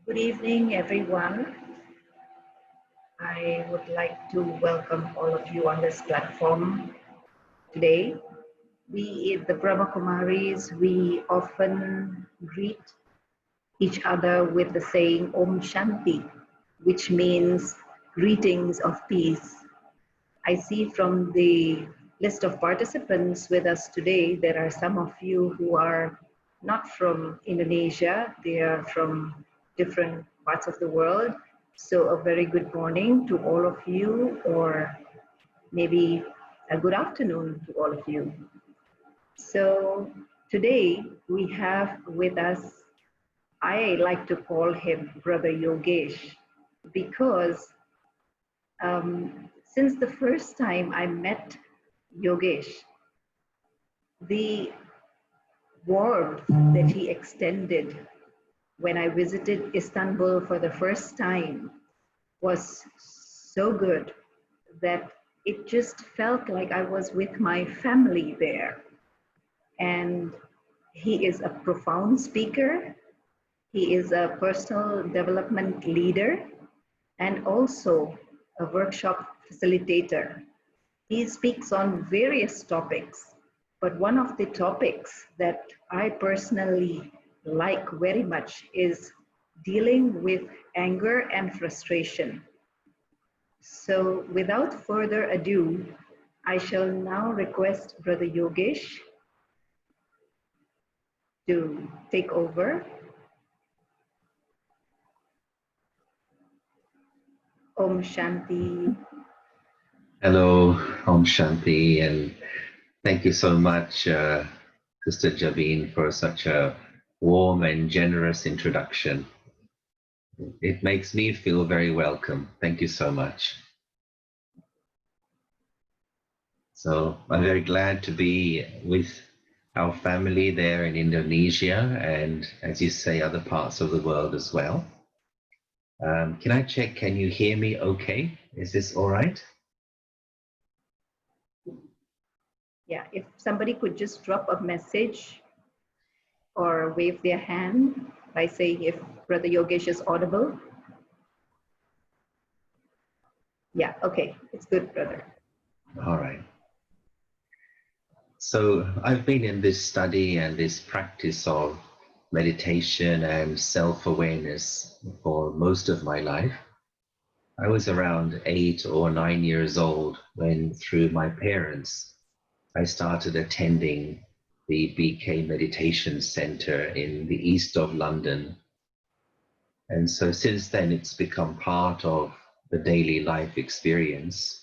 Good evening, everyone. I would like to welcome all of you on this platform today. We, the Brahma Kumaris, we often greet each other with the saying Om Shanti, which means greetings of peace. I see from the list of participants with us today, there are some of you who are not from Indonesia, they are from different parts of the world. So a very good morning to all of you, or maybe a good afternoon to all of you. So today we have with us, I like to call him Brother Yogesh, because since the first time I met Yogesh, the warmth that he extended when I visited Istanbul for the first time was so good that it just felt like I was with my family there. And he is a profound speaker. He is a personal development leader and also a workshop facilitator. He speaks on various topics, but one of the topics that I personally like very much is dealing with anger and frustration. So without further ado, I shall now request Brother Yogesh to take over. Om Shanti. Hello, Om Shanti, and thank you so much, Sister Javeen, for such a warm and generous introduction. It makes me feel very welcome. Thank you so much. So I'm very glad to be with our family there in Indonesia and, as you say, other parts of the world as well. Can I check, can you hear me okay? Is this all right? Yeah, if somebody could just drop a message or wave their hand by saying if Brother Yogesh is audible. Yeah, okay, it's good, brother. All right. So I've been in this study and this practice of meditation and self-awareness for most of my life. I was around 8 or 9 years old when, through my parents, I started attending the BK Meditation Center in the east of London. And so since then, it's become part of the daily life experience.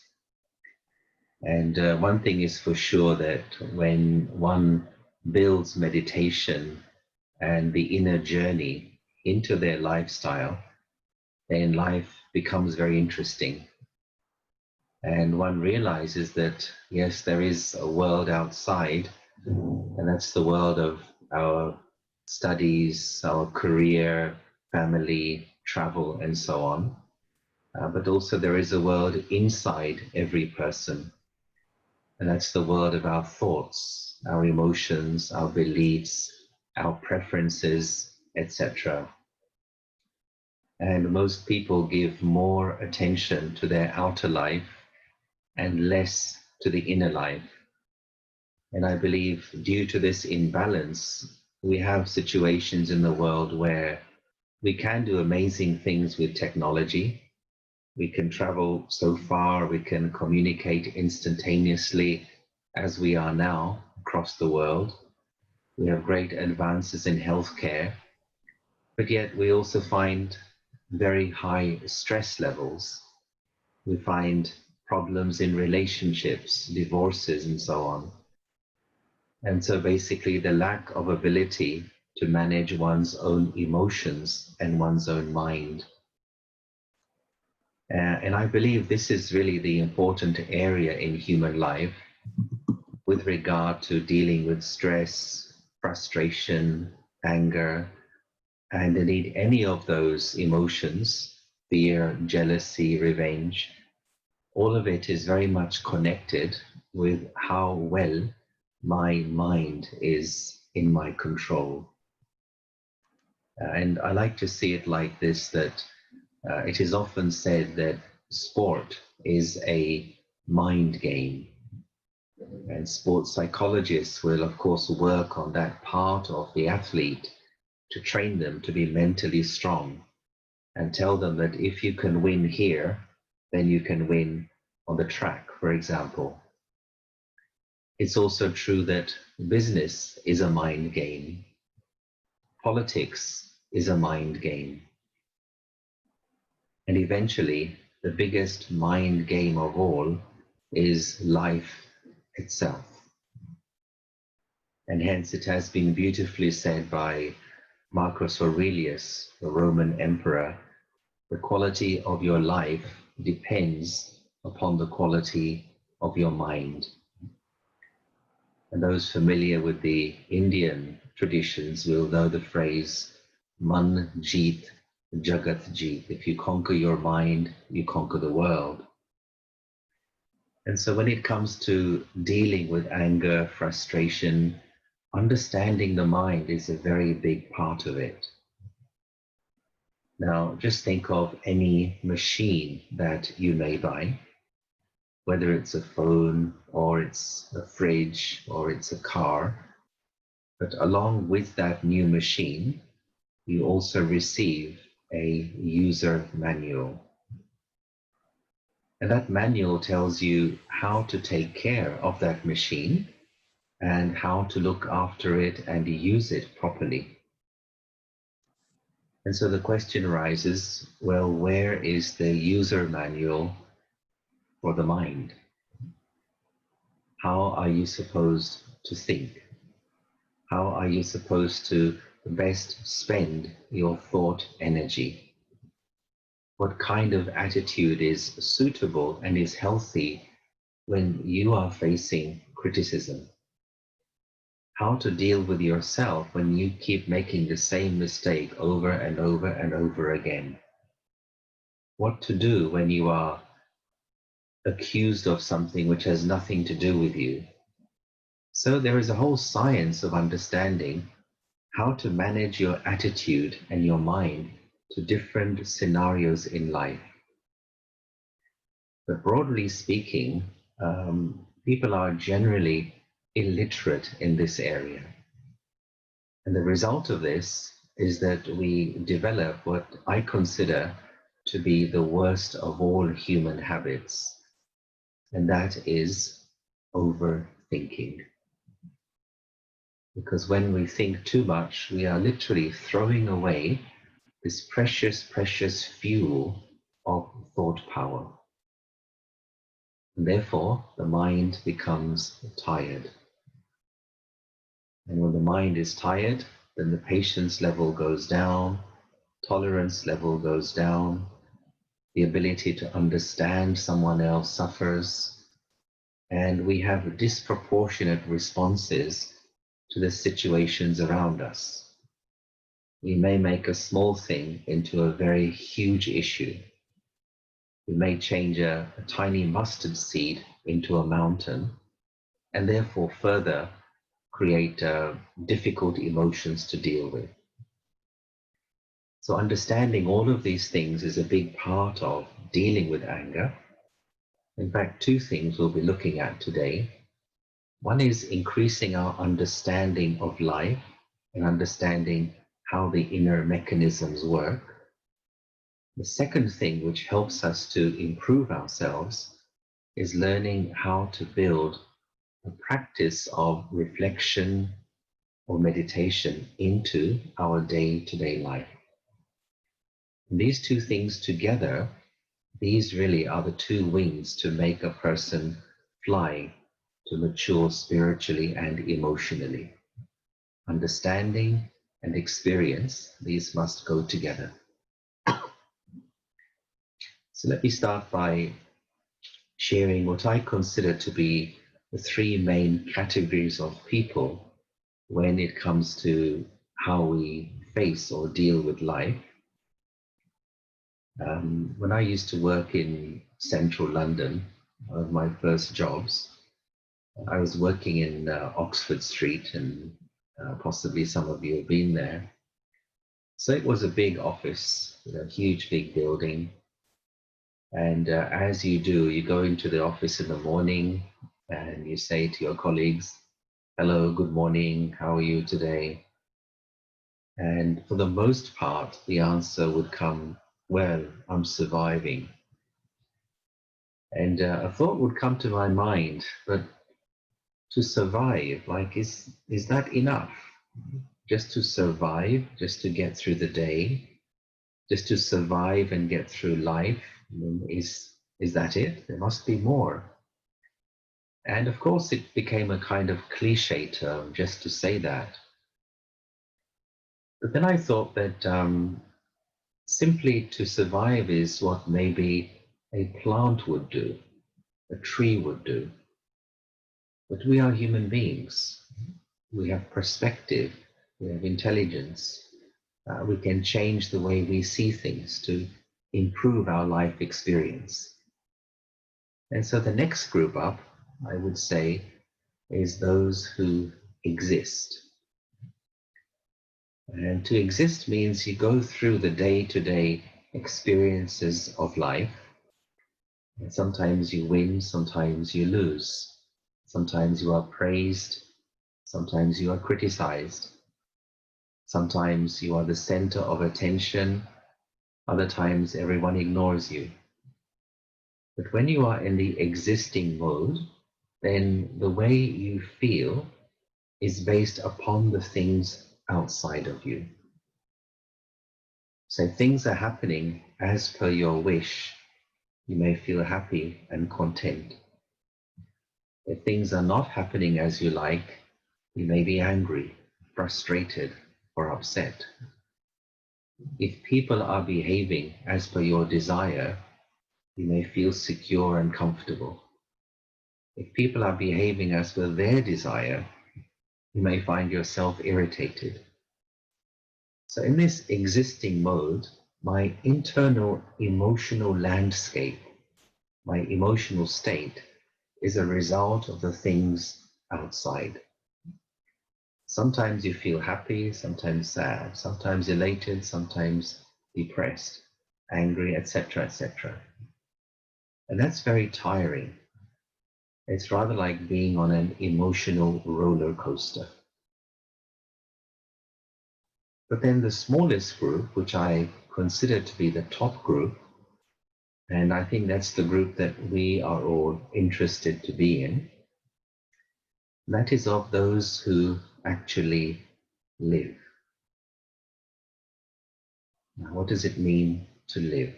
And one thing is for sure, that when one builds meditation and the inner journey into their lifestyle, then life becomes very interesting. And one realizes that, yes, there is a world outside, and that's the world of our studies, our career, family, travel, and so on. But also there is a world inside every person. And that's the world of our thoughts, our emotions, our beliefs, our preferences, etc. And most people give more attention to their outer life and less to the inner life. And I believe due to this imbalance, we have situations in the world where we can do amazing things with technology. We can travel so far, we can communicate instantaneously as we are now across the world. We have great advances in healthcare, but yet we also find very high stress levels. We find problems in relationships, divorces, and so on. And so basically the lack of ability to manage one's own emotions and one's own mind. And I believe this is really the important area in human life with regard to dealing with stress, frustration, anger, and indeed any of those emotions, fear, jealousy, revenge. All of it is very much connected with how well my mind is in my control. And I like to see it like this, that it is often said that sport is a mind game. And sports psychologists will, of course, work on that part of the athlete to train them to be mentally strong and tell them that if you can win here, then you can win on the track, for example. It's also true that business is a mind game. Politics is a mind game. And eventually, the biggest mind game of all is life itself. And hence it has been beautifully said by Marcus Aurelius, the Roman emperor, the quality of your life depends upon the quality of your mind. And those familiar with the Indian traditions will know the phrase, Man Jeet, Jagat Jeet. If you conquer your mind, you conquer the world. And so when it comes to dealing with anger, frustration, understanding the mind is a very big part of it. Now, just think of any machine that you may buy, whether it's a phone or it's a fridge or it's a car, but along with that new machine, you also receive a user manual. And that manual tells you how to take care of that machine and how to look after it and use it properly. And so the question arises, well, where is the user manual for the mind? How are you supposed to think? How are you supposed to best spend your thought energy? What kind of attitude is suitable and is healthy when you are facing criticism? How to deal with yourself when you keep making the same mistake over and over and over again? What to do when you are accused of something which has nothing to do with you? So there is a whole science of understanding how to manage your attitude and your mind to different scenarios in life. But broadly speaking, people are generally illiterate in this area. And the result of this is that we develop what I consider to be the worst of all human habits, and that is overthinking. Because when we think too much, we are literally throwing away this precious, precious fuel of thought power. And therefore, the mind becomes tired. And when the mind is tired, then the patience level goes down, tolerance level goes down, the ability to understand someone else suffers, and we have disproportionate responses to the situations around us. We may make a small thing into a very huge issue. We may change a tiny mustard seed into a mountain, and therefore further create difficult emotions to deal with. So understanding all of these things is a big part of dealing with anger. In fact, two things we'll be looking at today. One is increasing our understanding of life and understanding how the inner mechanisms work. The second thing which helps us to improve ourselves is learning how to build a practice of reflection or meditation into our day-to-day life. And these two things together, these really are the two wings to make a person fly, to mature spiritually and emotionally. Understanding and experience, these must go together. So let me start by sharing what I consider to be the three main categories of people when it comes to how we face or deal with life. When I used to work in central London, one of my first jobs, I was working in Oxford Street, and possibly some of you have been there. So it was a big office, a huge big building. And as you do, you go into the office in the morning and you say to your colleagues, hello, good morning, how are you today? And for the most part, the answer would come, well, I'm surviving. And a thought would come to my mind, but to survive, like, is that enough? Just to survive, just to get through the day, just to survive and get through life? I mean, is that it? There must be more. And of course, it became a kind of cliche term just to say that. But then I thought that simply to survive is what maybe a plant would do, a tree would do. But we are human beings. We have perspective, we have intelligence. We can change the way we see things to improve our life experience. And so the next group up, I would say, is those who exist. And to exist means you go through the day-to-day experiences of life. And sometimes you win, sometimes you lose. Sometimes you are praised, sometimes you are criticized. Sometimes you are the center of attention, other times everyone ignores you. But when you are in the existing mode, then the way you feel is based upon the things outside of you. So things are happening as per your wish. You may feel happy and content. If things are not happening as you like, you may be angry, frustrated, or upset. If people are behaving as per your desire, you may feel secure and comfortable. If people are behaving as per their desire, you may find yourself irritated. So in this existing mode, my internal emotional landscape, my emotional state, is a result of the things outside. Sometimes you feel happy, sometimes sad, sometimes elated, sometimes depressed, angry, etc., etc. And that's very tiring. It's rather like being on an emotional roller coaster. But then the smallest group, which I consider to be the top group, and I think that's the group that we are all interested to be in, that is of those who actually live. Now, what does it mean to live?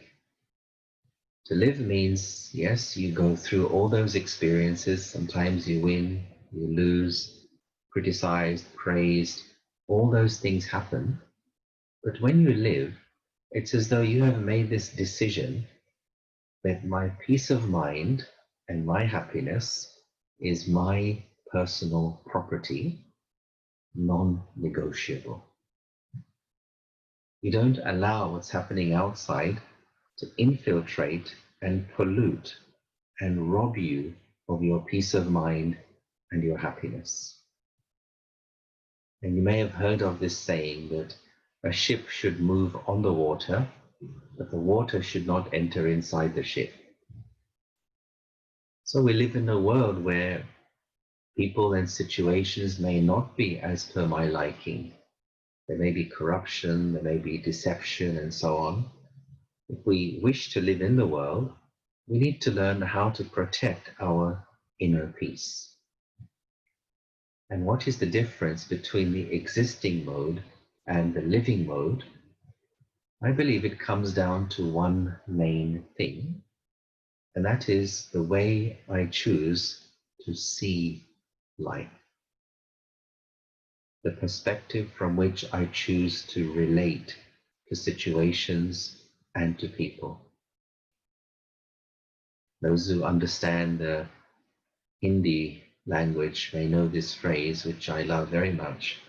To live means, yes, you go through all those experiences. Sometimes you win, you lose, criticized, praised, all those things happen. But when you live, it's as though you have made this decision that my peace of mind and my happiness is my personal property, non-negotiable. You don't allow what's happening outside to infiltrate and pollute and rob you of your peace of mind and your happiness. And you may have heard of this saying that a ship should move on the water, but the water should not enter inside the ship. So we live in a world where people and situations may not be as per my liking. There may be corruption, there may be deception, and so on. If we wish to live in the world, we need to learn how to protect our inner peace. And what is the difference between the existing mode and the living mode? I believe it comes down to one main thing, and that is the way I choose to see life. The perspective from which I choose to relate to situations and to people. Those who understand the Hindi language may know this phrase, which I love very much.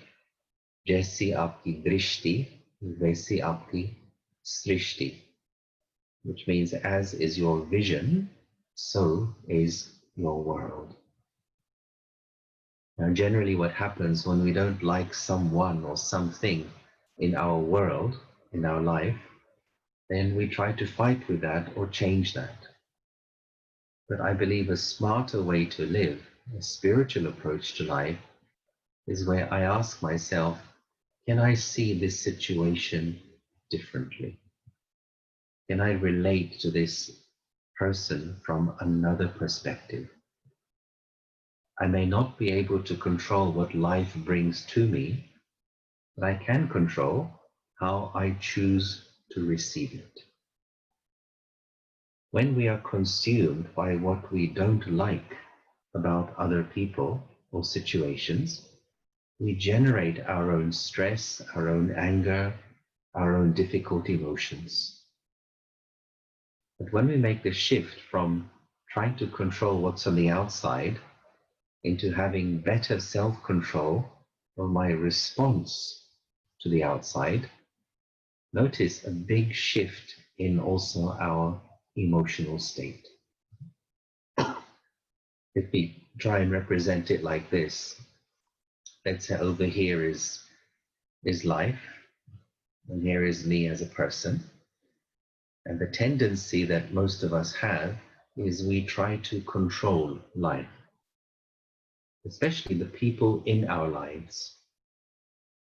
Jaisi aapki drishti, vaisi aapki srishti, which means as is your vision, so is your world. Now, generally what happens when we don't like someone or something, in our world, in our life, then we try to fight with that or change that. But I believe a smarter way to live, a spiritual approach to life, is where I ask myself, can I see this situation differently? Can I relate to this person from another perspective? I may not be able to control what life brings to me, but I can control how I choose to receive it. When we are consumed by what we don't like about other people or situations, we generate our own stress, our own anger, our own difficult emotions. But when we make the shift from trying to control what's on the outside into having better self-control of my response to the outside, notice a big shift in also our emotional state. If we try and represent it like this, let's say over here is life, and here is me as a person. And the tendency that most of us have is we try to control life, especially the people in our lives.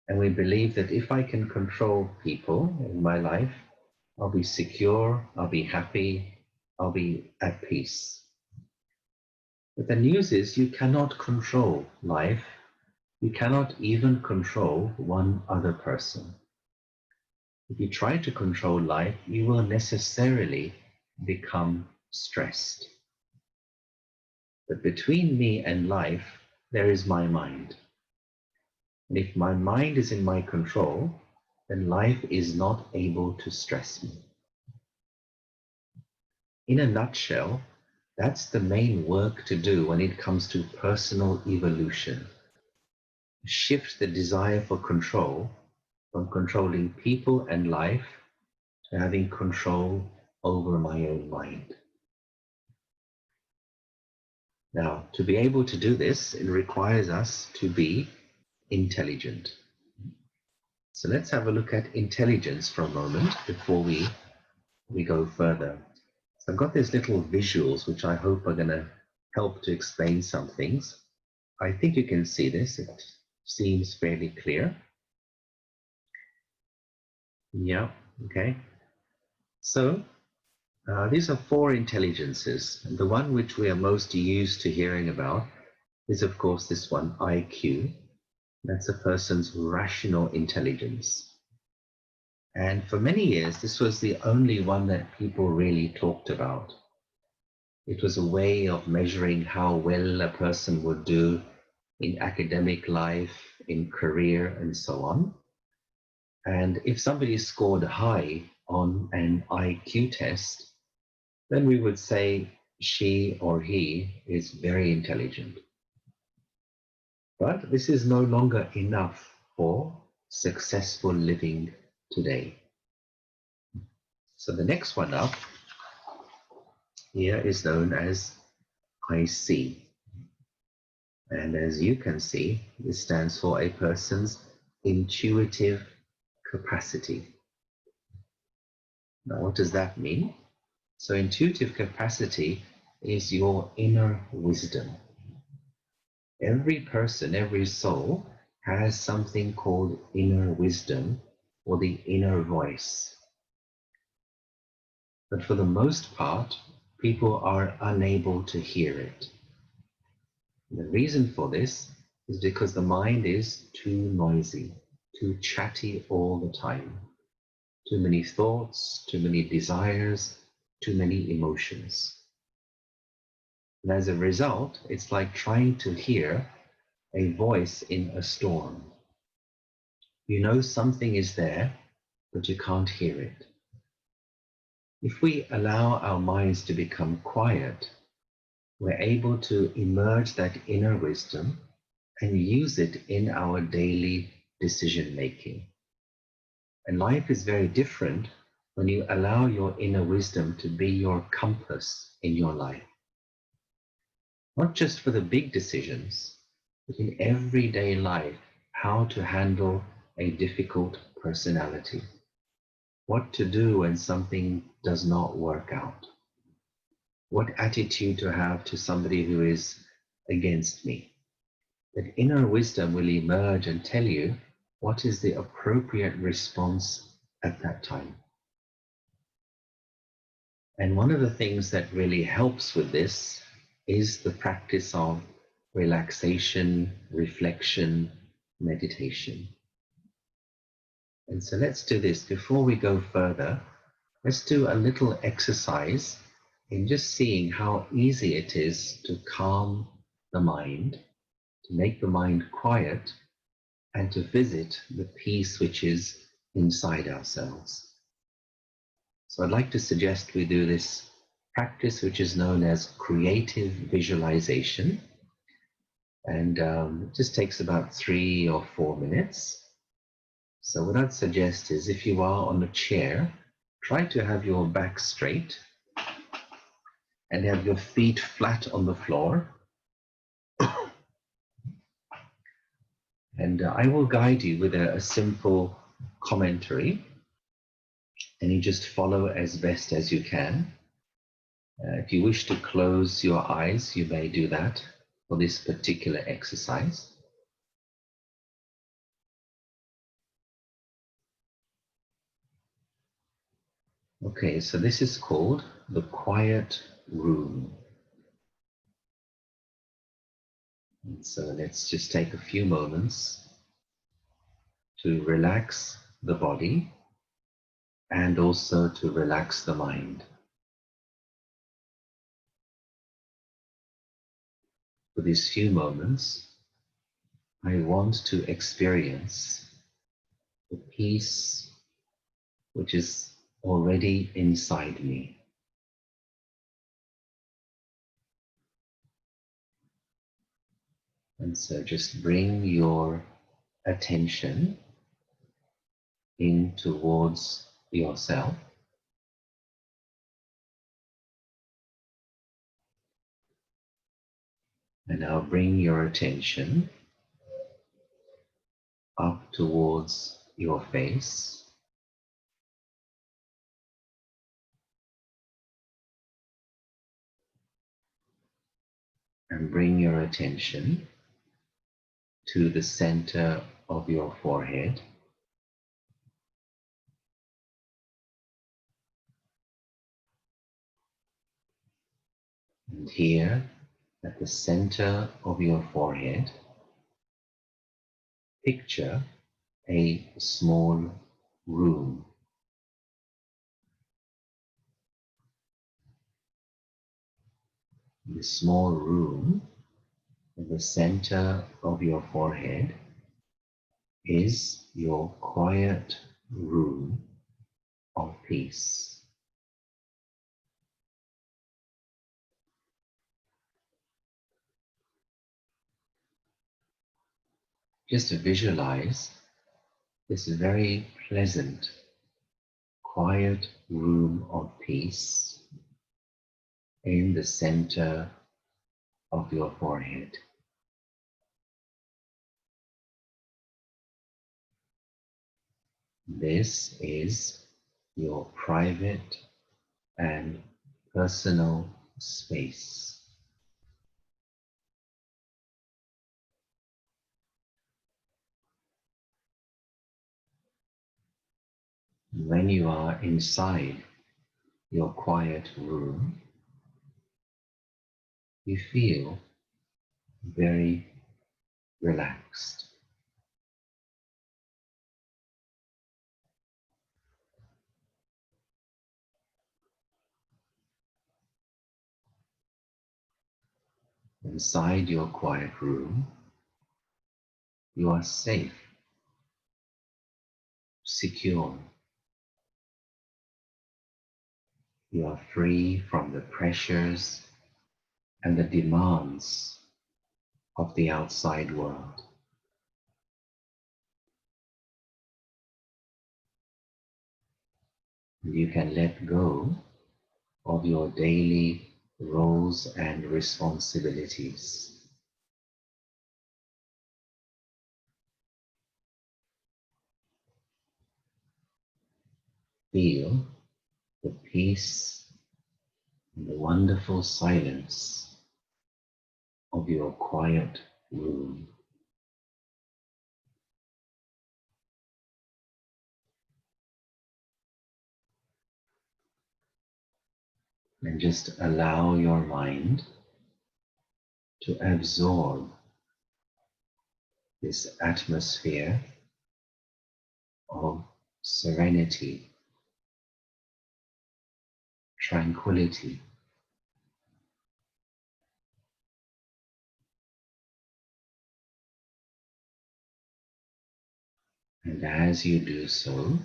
And we believe that if I can control people in my life, I'll be secure, I'll be happy, I'll be at peace. But the news is you cannot control life. You cannot even control one other person. If you try to control life, you will necessarily become stressed. But between me and life, there is my mind. And if my mind is in my control, then life is not able to stress me. In a nutshell, that's the main work to do when it comes to personal evolution. Shift the desire for control from controlling people and life to having control over my own mind. Now, to be able to do this, it requires us to be intelligent. So let's have a look at intelligence for a moment before we go further. So I've got these little visuals which I hope are going to help to explain some things. I think you can see this. It seems fairly clear. Yeah, okay. So these are four intelligences. And the one which we are most used to hearing about is, of course, this one, IQ. That's a person's rational intelligence. And for many years, this was the only one that people really talked about. It was a way of measuring how well a person would do in academic life, in career, and so on. And if somebody scored high on an IQ test, then we would say she or he is very intelligent. But this is no longer enough for successful living today. So the next one up here is known as IC. And as you can see, this stands for a person's intuitive capacity. Now, what does that mean? So intuitive capacity is your inner wisdom. Every person, every soul has something called inner wisdom or the inner voice. But for the most part, people are unable to hear it. The reason for this is because the mind is too noisy, too chatty all the time. Too many thoughts, too many desires, too many emotions. And as a result, it's like trying to hear a voice in a storm. You know something is there, but you can't hear it. If we allow our minds to become quiet, we're able to emerge that inner wisdom and use it in our daily decision making. And life is very different when you allow your inner wisdom to be your compass in your life. Not just for the big decisions, but in everyday life, how to handle a difficult personality. What to do when something does not work out. What attitude to have to somebody who is against me. That inner wisdom will emerge and tell you what is the appropriate response at that time. And one of the things that really helps with this is the practice of relaxation, reflection, meditation. And so let's do this. Before we go further, let's do a little exercise in just seeing how easy it is to calm the mind, to make the mind quiet, and to visit the peace which is inside ourselves. So I'd like to suggest we do this practice which is known as creative visualization. And it just takes about 3 or 4 minutes. So what I'd suggest is if you are on a chair, try to have your back straight and have your feet flat on the floor. And I will guide you with a simple commentary, and you just follow as best as you can. If you wish to close your eyes, you may do that for this particular exercise. Okay, so this is called the quiet room. And so let's just take a few moments to relax the body and also to relax the mind. For these few moments, I want to experience the peace which is already inside me. And so just bring your attention in towards yourself. And now bring your attention up towards your face. And bring your attention to the center of your forehead. And here, at the center of your forehead, picture a small room. The small room in the center of your forehead is your quiet room of peace. Just visualize this very pleasant, quiet room of peace in the center of your forehead. This is your private and personal space. When you are inside your quiet room, you feel very relaxed. Inside your quiet room, you are safe, secure. You are free from the pressures and the demands of the outside world. You can let go of your daily roles and responsibilities. feel the peace and the wonderful silence of your quiet room. And just allow your mind to absorb this atmosphere of serenity, tranquility. And as you do so,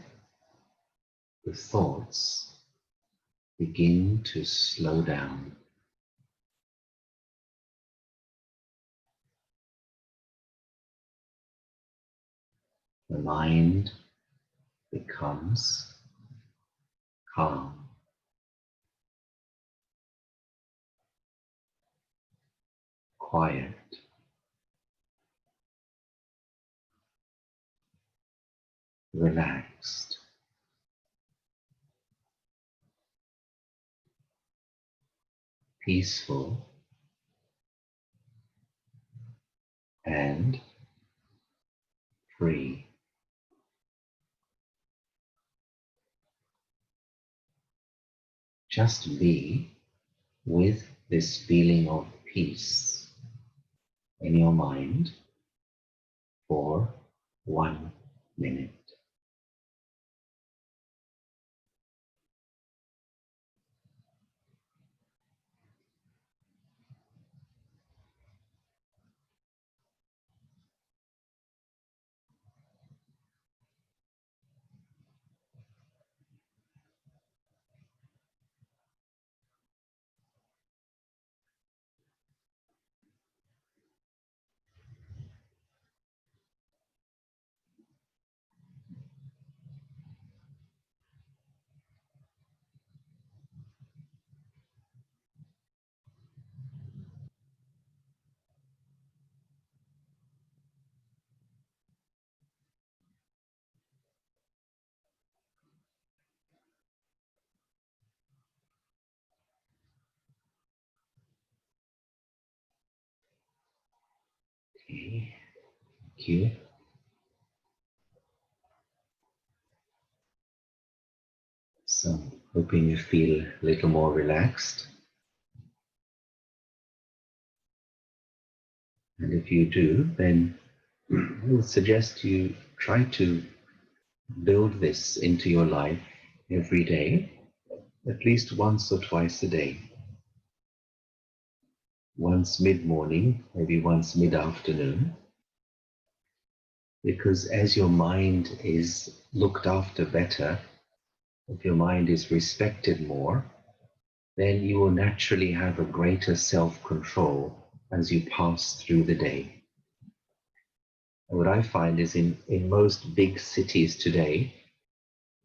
the thoughts begin to slow down. The mind becomes calm, quiet, relaxed. Peaceful and free. Just be with this feeling of peace in your mind for 1 minute. Okay, thank you. So, hoping you feel a little more relaxed. And if you do, then I would suggest you try to build this into your life every day, at least once or twice a day. Once mid-morning, maybe once mid-afternoon. Because as your mind is looked after better, if your mind is respected more, then you will naturally have a greater self-control as you pass through the day. And what I find is in most big cities today,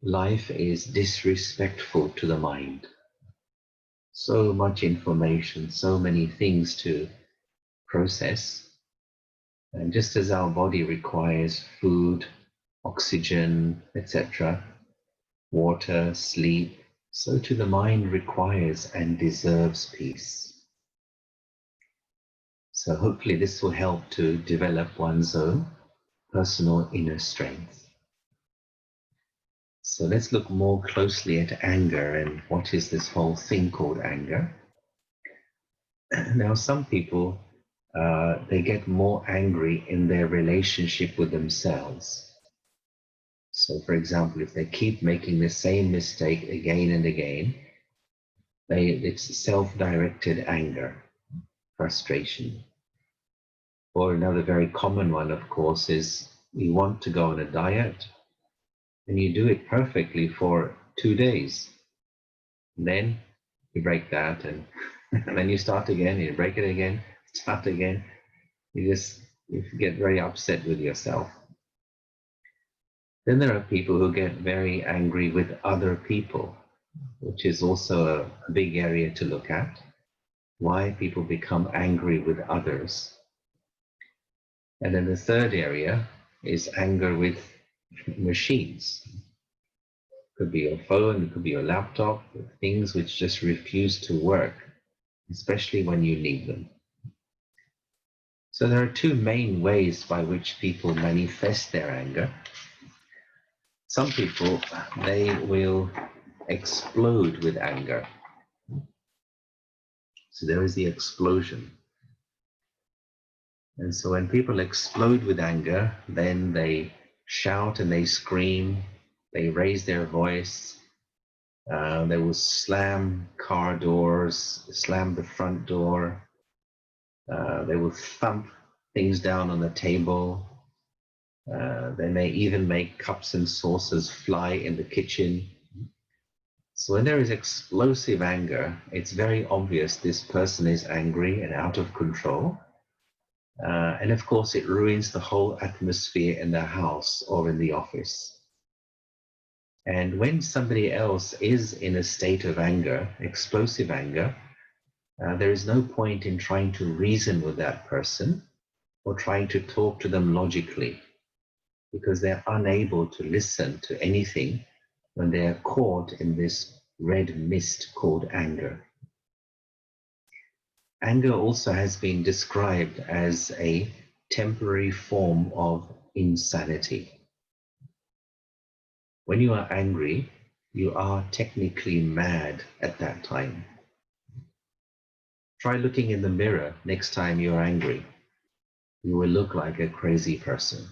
life is disrespectful to the mind. So much information, so many things to process. And just as our body requires food, oxygen, etc., water, sleep, so too the mind requires and deserves peace. So hopefully this will help to develop one's own personal inner strength. So let's look more closely at anger and what is this whole thing called anger. Now some people, they get more angry in their relationship with themselves. So for example, if they keep making the same mistake again and again, it's self-directed anger, frustration. Or another very common one, of course, is you want to go on a diet and you do it perfectly for 2 days. And then you break that and then you start again, you break it again, start again. You get very upset with yourself. Then there are people who get very angry with other people, which is also a big area to look at. Why people become angry with others. And then the third area is anger with machines. could be your phone, it could be your laptop, things which just refuse to work, especially when you need them. So there are two main ways by which people manifest their anger. Some people, they will explode with anger. So there is the explosion. And so when people explode with anger, then they shout and they scream, they raise their voice, they will slam car doors, slam the front door, they will thump things down on the table, they may even make cups and saucers fly in the kitchen. So when there is explosive anger, it's very obvious this person is angry and out of control. And of course, it ruins the whole atmosphere in the house or in the office. And when somebody else is in a state of anger, explosive anger, there is no point in trying to reason with that person or trying to talk to them logically, because they're unable to listen to anything when they are caught in this red mist called anger. Anger also has been described as a temporary form of insanity. When you are angry, you are technically mad at that time. Try looking in the mirror next time you're angry. You will look like a crazy person.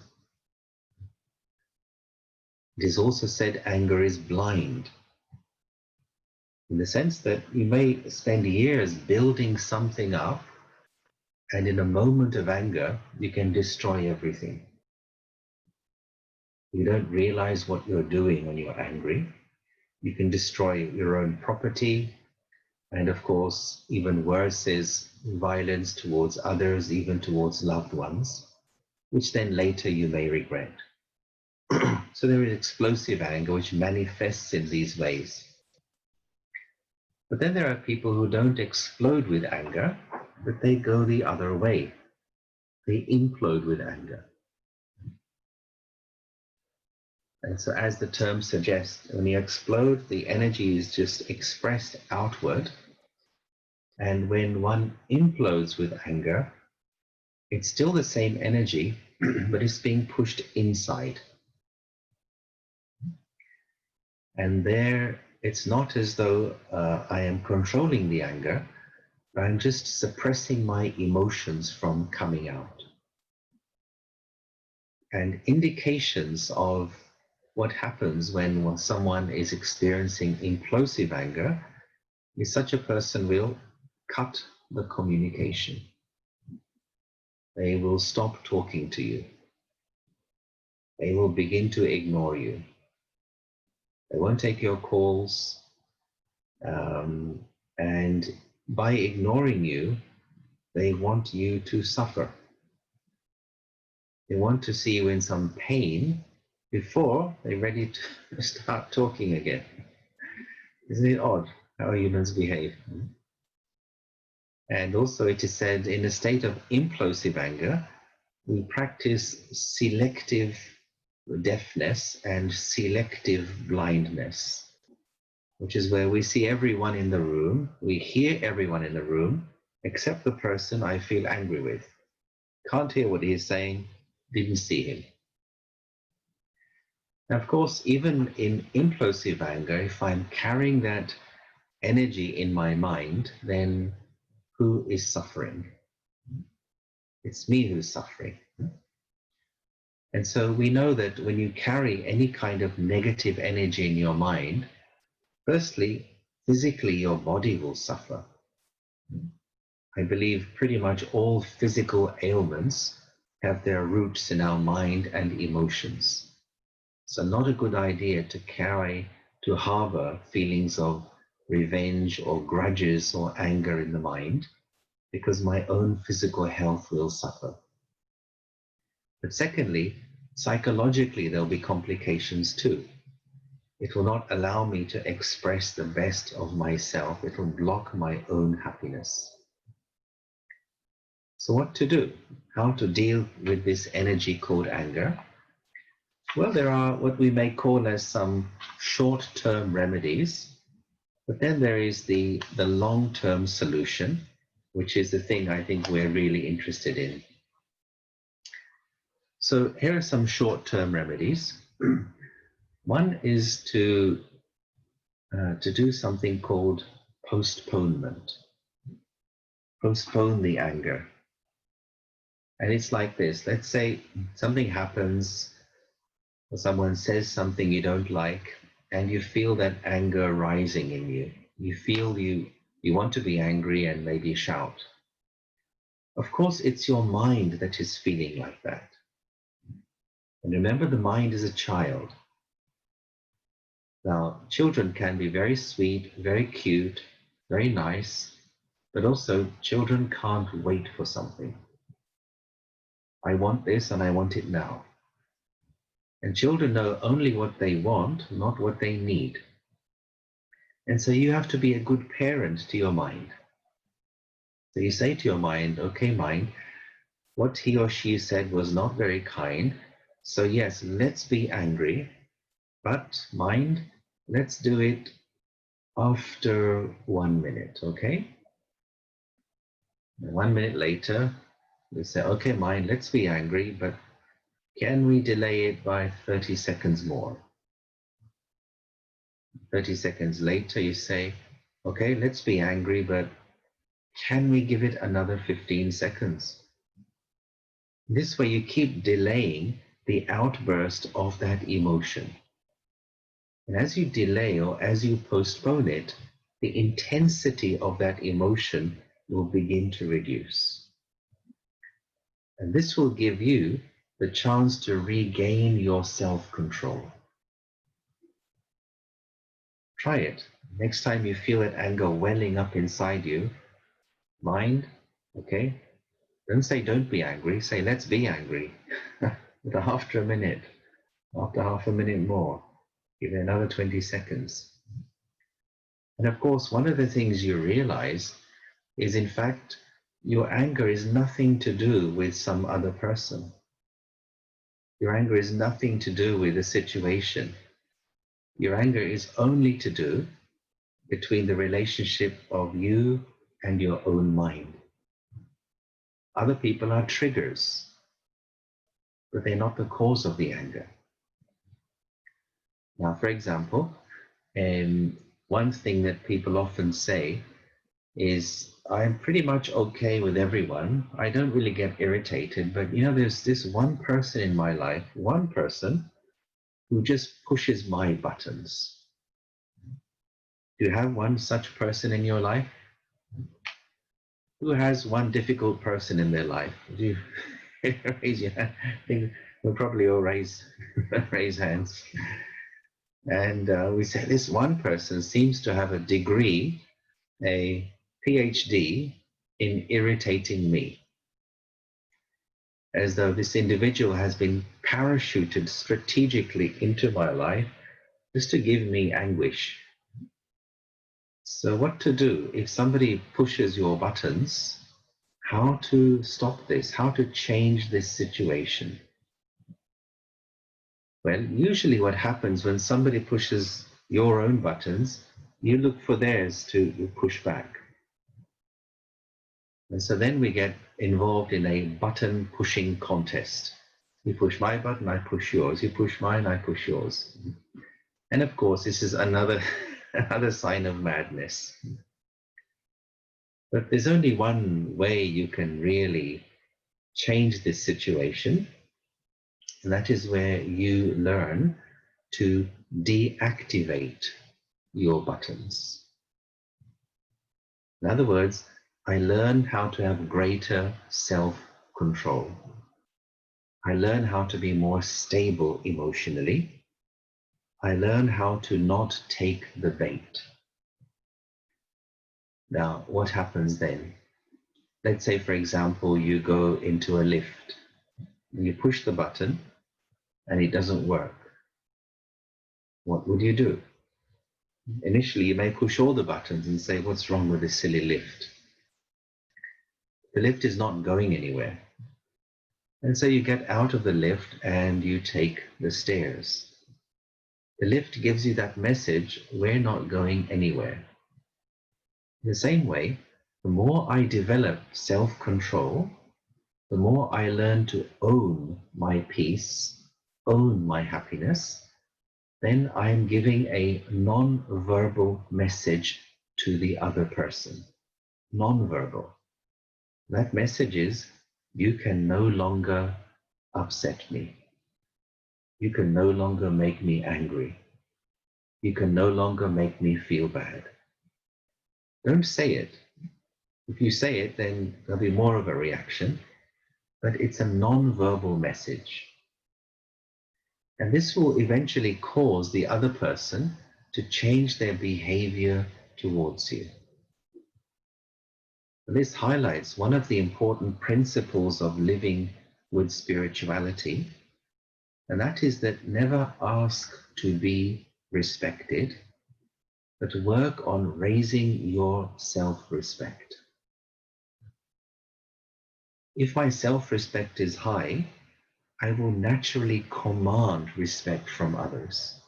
It is also said anger is blind, in the sense that you may spend years building something up, and in a moment of anger, you can destroy everything. You don't realize what you're doing when you're angry. You can destroy your own property, and of course, even worse is violence towards others, even towards loved ones, which then later you may regret. So there is explosive anger which manifests in these ways. But then there are people who don't explode with anger, but they go the other way. They implode with anger. And so as the term suggests, when you explode, the energy is just expressed outward. And when one implodes with anger, it's still the same energy, but it's being pushed inside. And there, it's not as though I am controlling the anger, but I'm just suppressing my emotions from coming out. And indications of what happens when someone is experiencing implosive anger is such a person will cut the communication. They will stop talking to you. They will begin to ignore you. They won't take your calls. And by ignoring you, they want you to suffer. They want to see you in some pain before they're ready to start talking again. Isn't it odd how humans behave? And also it is said in a state of implosive anger, we practice selective deafness and selective blindness, which is where we see everyone in the room, we hear everyone in the room, except the person I feel angry with. Can't hear what he is saying, didn't see him. Now, of course, even in implosive anger, if I'm carrying that energy in my mind, then who is suffering? It's me who's suffering. And so we know that when you carry any kind of negative energy in your mind, firstly, physically, your body will suffer. I believe pretty much all physical ailments have their roots in our mind and emotions. So not a good idea to harbor feelings of revenge or grudges or anger in the mind, because my own physical health will suffer. But secondly, psychologically, there'll be complications too. It will not allow me to express the best of myself. It will block my own happiness. So what to do? How to deal with this energy called anger? Well, there are what we may call as some short-term remedies, but then there is the long-term solution, which is the thing I think we're really interested in. So here are some short-term remedies. One is to do something called postponement. Postpone the anger. And it's like this. Let's say something happens, or someone says something you don't like, and you feel that anger rising in you. You feel you want to be angry and maybe shout. Of course, it's your mind that is feeling like that. And remember, the mind is a child. Now, children can be very sweet, very cute, very nice, but also children can't wait for something. I want this and I want it now. And children know only what they want, not what they need. And so you have to be a good parent to your mind. So you say to your mind, okay, mind, what he or she said was not very kind. So yes, let's be angry, but mind, let's do it after 1 minute, okay? And 1 minute later, you say, okay, mind, let's be angry, but can we delay it by 30 seconds more? 30 seconds later, you say, okay, let's be angry, but can we give it another 15 seconds? This way you keep delaying the outburst of that emotion. And as you delay or as you postpone it, the intensity of that emotion will begin to reduce. And this will give you the chance to regain your self-control. Try it. Next time you feel that anger welling up inside you, mind, okay, don't say don't be angry, say let's be angry. But after a minute, after half a minute more, give it another 20 seconds. And of course, one of the things you realize is, in fact, your anger is nothing to do with some other person. Your anger is nothing to do with the situation. Your anger is only to do between the relationship of you and your own mind. Other people are triggers, but they're not the cause of the anger. Now, for example, one thing that people often say is, I'm pretty much okay with everyone. I don't really get irritated, but there's this one person in my life, one person who just pushes my buttons. Do you have one such person in your life? Who has one difficult person in their life? Do you raise your hand? I think we'll probably all raise hands. And we say this one person seems to have a degree, a PhD in irritating me, as though this individual has been parachuted strategically into my life just to give me anguish. So what to do if somebody pushes your buttons? How to stop this? How to change this situation? Well, usually what happens when somebody pushes your own buttons, you look for theirs to push back. And so then we get involved in a button pushing contest. You push my button, I push yours. You push mine, I push yours. And of course, this is another sign of madness. But there's only one way you can really change this situation, and that is where you learn to deactivate your buttons. In other words, I learn how to have greater self-control. I learn how to be more stable emotionally. I learn how to not take the bait. Now, what happens then? Let's say, for example, you go into a lift. You push the button and it doesn't work. What would you do? Initially, you may push all the buttons and say, what's wrong with this silly lift? The lift is not going anywhere. And so you get out of the lift and you take the stairs. The lift gives you that message, we're not going anywhere. In the same way, the more I develop self-control, the more I learn to own my peace, own my happiness, then I'm giving a non-verbal message to the other person. Non-verbal. That message is, you can no longer upset me. You can no longer make me angry. You can no longer make me feel bad. Don't say it. If you say it, then there'll be more of a reaction, but it's a non-verbal message. And this will eventually cause the other person to change their behavior towards you. This highlights one of the important principles of living with spirituality, and that is that never ask to be respected, but work on raising your self-respect. If my self-respect is high, I will naturally command respect from others.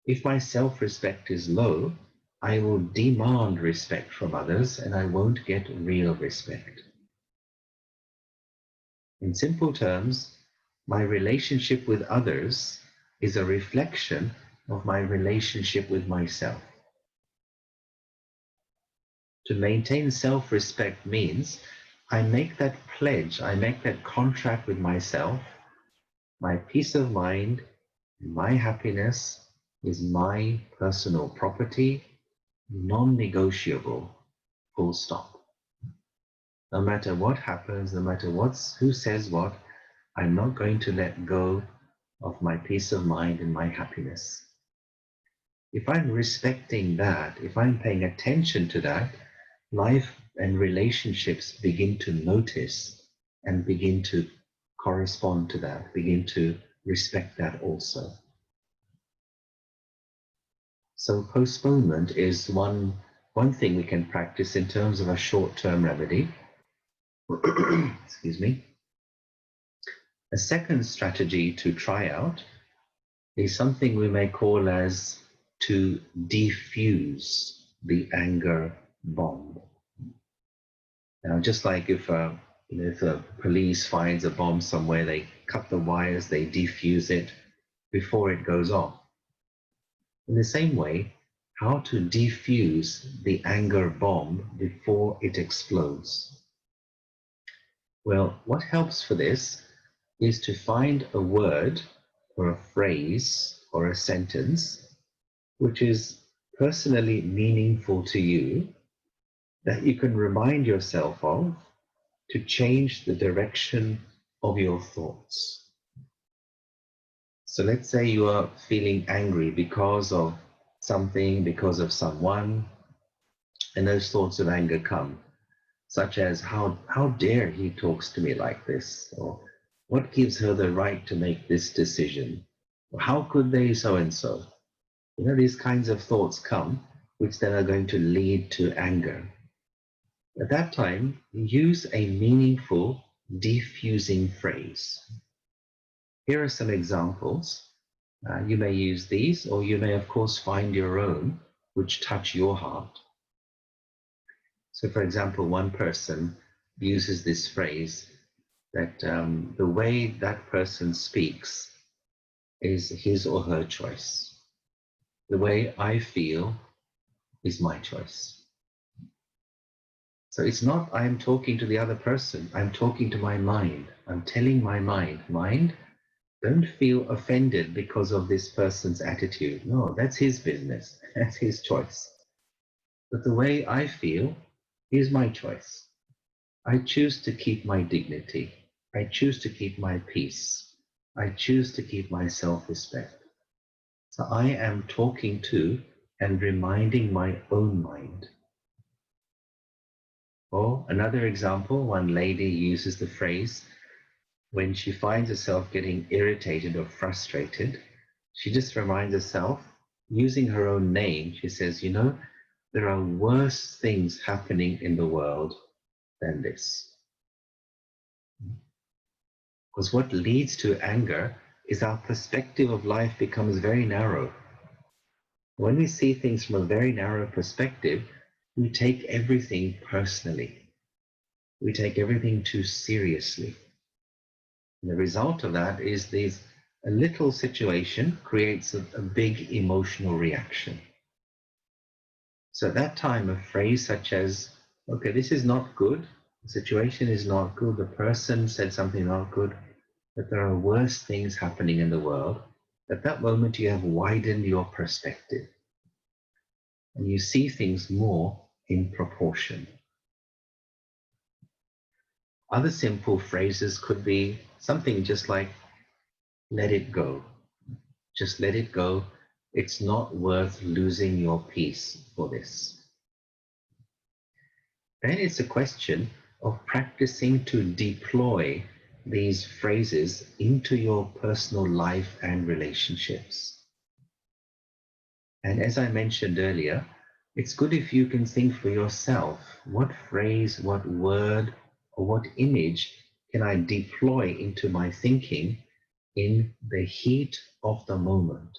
If my self-respect is low, I will demand respect from others and I won't get real respect. In simple terms, my relationship with others is a reflection of my relationship with myself. To maintain self-respect means I make that pledge, I make that contract with myself. My peace of mind, my happiness is my personal property, non-negotiable, full stop. No matter what happens, no matter who says what, I'm not going to let go of my peace of mind and my happiness. If I'm respecting that, if I'm paying attention to that, life and relationships begin to notice and begin to correspond to that, begin to respect that also. So postponement is one thing we can practice in terms of a short-term remedy. Excuse me. A second strategy to try out is something we may call as to diffuse the anger bomb. Now, just like if the police finds a bomb somewhere, they cut the wires, they defuse it before it goes off. In the same way, how to defuse the anger bomb before it explodes. Well, what helps for this is to find a word or a phrase or a sentence which is personally meaningful to you that you can remind yourself of to change the direction of your thoughts. So let's say you are feeling angry because of something, because of someone, and those thoughts of anger come, such as how dare he talks to me like this, or what gives her the right to make this decision, or how could they so and so. These kinds of thoughts come, which then are going to lead to anger. At that time, use a meaningful diffusing phrase. Here are some examples. You may use these, or you may, of course, find your own, which touch your heart. So, for example, one person uses this phrase that the way that person speaks is his or her choice. The way I feel is my choice. So it's not I'm talking to the other person, I'm talking to my mind. I'm telling my mind, don't feel offended because of this person's attitude. No, that's his business. That's his choice. But the way I feel is my choice. I choose to keep my dignity. I choose to keep my peace. I choose to keep my self-respect. So I am talking to and reminding my own mind. Or another example, one lady uses the phrase, when she finds herself getting irritated or frustrated, she just reminds herself, using her own name, she says, there are worse things happening in the world than this. Because what leads to anger is our perspective of life becomes very narrow. When we see things from a very narrow perspective, we take everything personally. We take everything too seriously. And the result of that is a little situation creates a big emotional reaction. So at that time, a phrase such as, okay, this is not good, the situation is not good, the person said something not good, that there are worse things happening in the world, at that moment you have widened your perspective and you see things more in proportion. Other simple phrases could be something just like, let it go. Just let it go. It's not worth losing your peace for this. Then it's a question of practicing to deploy these phrases into your personal life and relationships. And as I mentioned earlier, it's good if you can think for yourself, what phrase, what word, or what image can I deploy into my thinking in the heat of the moment?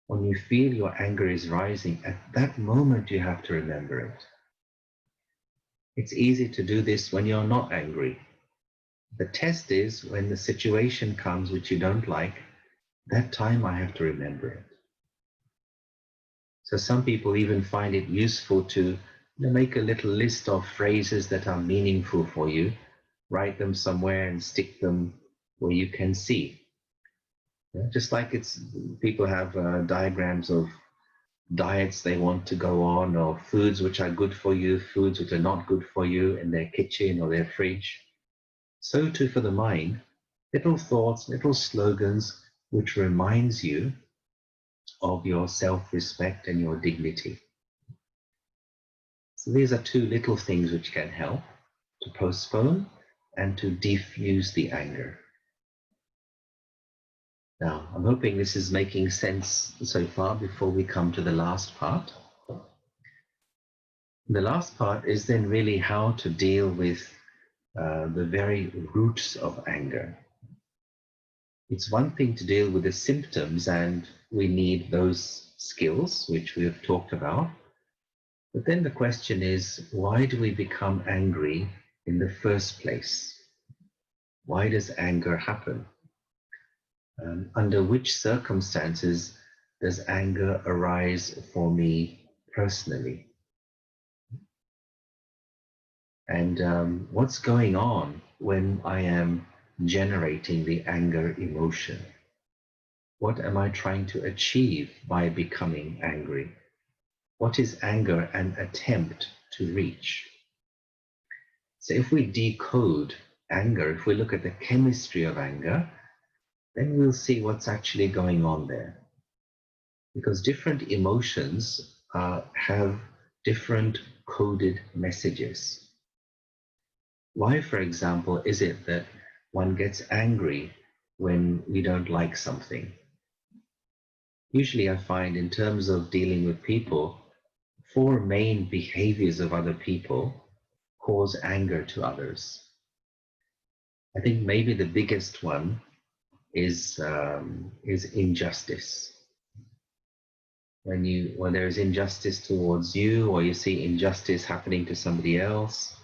When you feel your anger is rising, at that moment you have to remember it. It's easy to do this when you're not angry. The test is when the situation comes which you don't like, that time I have to remember it. So some people even find it useful to make a little list of phrases that are meaningful for you, write them somewhere and stick them where you can see. Just like people have diagrams of diets they want to go on, or foods which are good for you, foods which are not good for you in their kitchen or their fridge. So too for the mind, little thoughts, little slogans which reminds you of your self-respect and your dignity. So these are two little things which can help to postpone and to diffuse the anger. Now, I'm hoping this is making sense so far before we come to the last part. The last part is then really how to deal with the very roots of anger. It's one thing to deal with the symptoms, and we need those skills, which we have talked about. But then the question is, why do we become angry in the first place? Why does anger happen? Under which circumstances does anger arise for me personally? And what's going on when I am generating the anger emotion? What am I trying to achieve by becoming angry? What is anger an attempt to reach? So if we decode anger, if we look at the chemistry of anger, then we'll see what's actually going on there. Because different emotions have different coded messages. Why, for example, is it that one gets angry when we don't like something? Usually I find in terms of dealing with people, 4 main behaviors of other people cause anger to others. I think maybe the biggest one is injustice. When there is injustice towards you, or you see injustice happening to somebody else,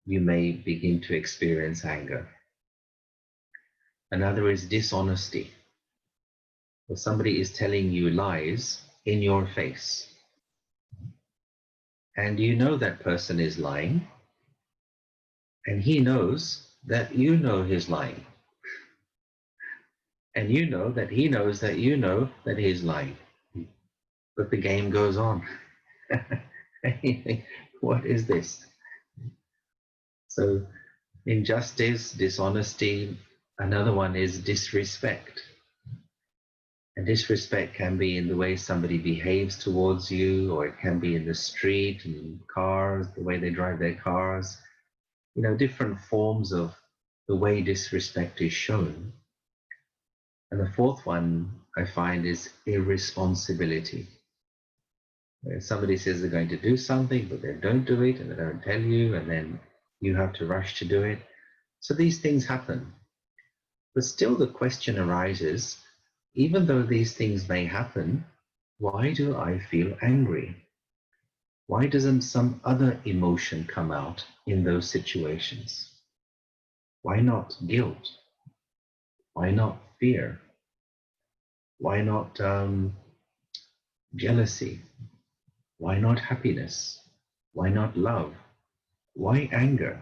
you may begin to experience anger. Another is dishonesty. If somebody is telling you lies in your face, and you know that person is lying, and he knows that you know he's lying, and you know that he knows that you know that he's lying, but the game goes on. And you think, what is this? So injustice, dishonesty. Another one is disrespect. And disrespect can be in the way somebody behaves towards you, or it can be in the street, in cars, the way they drive their cars. Different forms of the way disrespect is shown. And the fourth one I find is irresponsibility. Where somebody says they're going to do something, but they don't do it, and they don't tell you, and then you have to rush to do it. So these things happen. But still the question arises, even though these things may happen, why do I feel angry? Why doesn't some other emotion come out in those situations? Why not guilt? Why not fear? Why not jealousy? Why not happiness? Why not love? Why anger?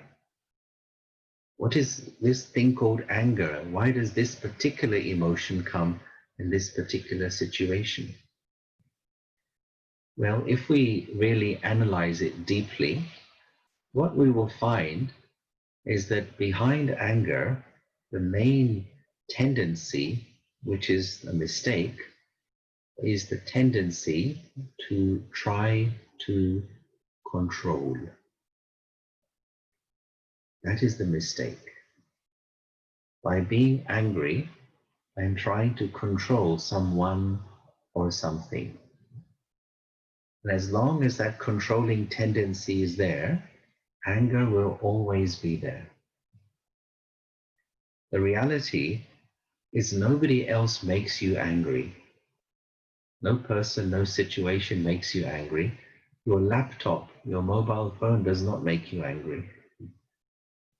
What is this thing called anger? Why does this particular emotion come in this particular situation? Well, if we really analyze it deeply, what we will find is that behind anger, the main tendency, which is a mistake, is the tendency to try to control. That is the mistake. By being angry, I'm trying to control someone or something. And as long as that controlling tendency is there, anger will always be there. The reality is nobody else makes you angry. No person, no situation makes you angry. Your laptop, your mobile phone does not make you angry.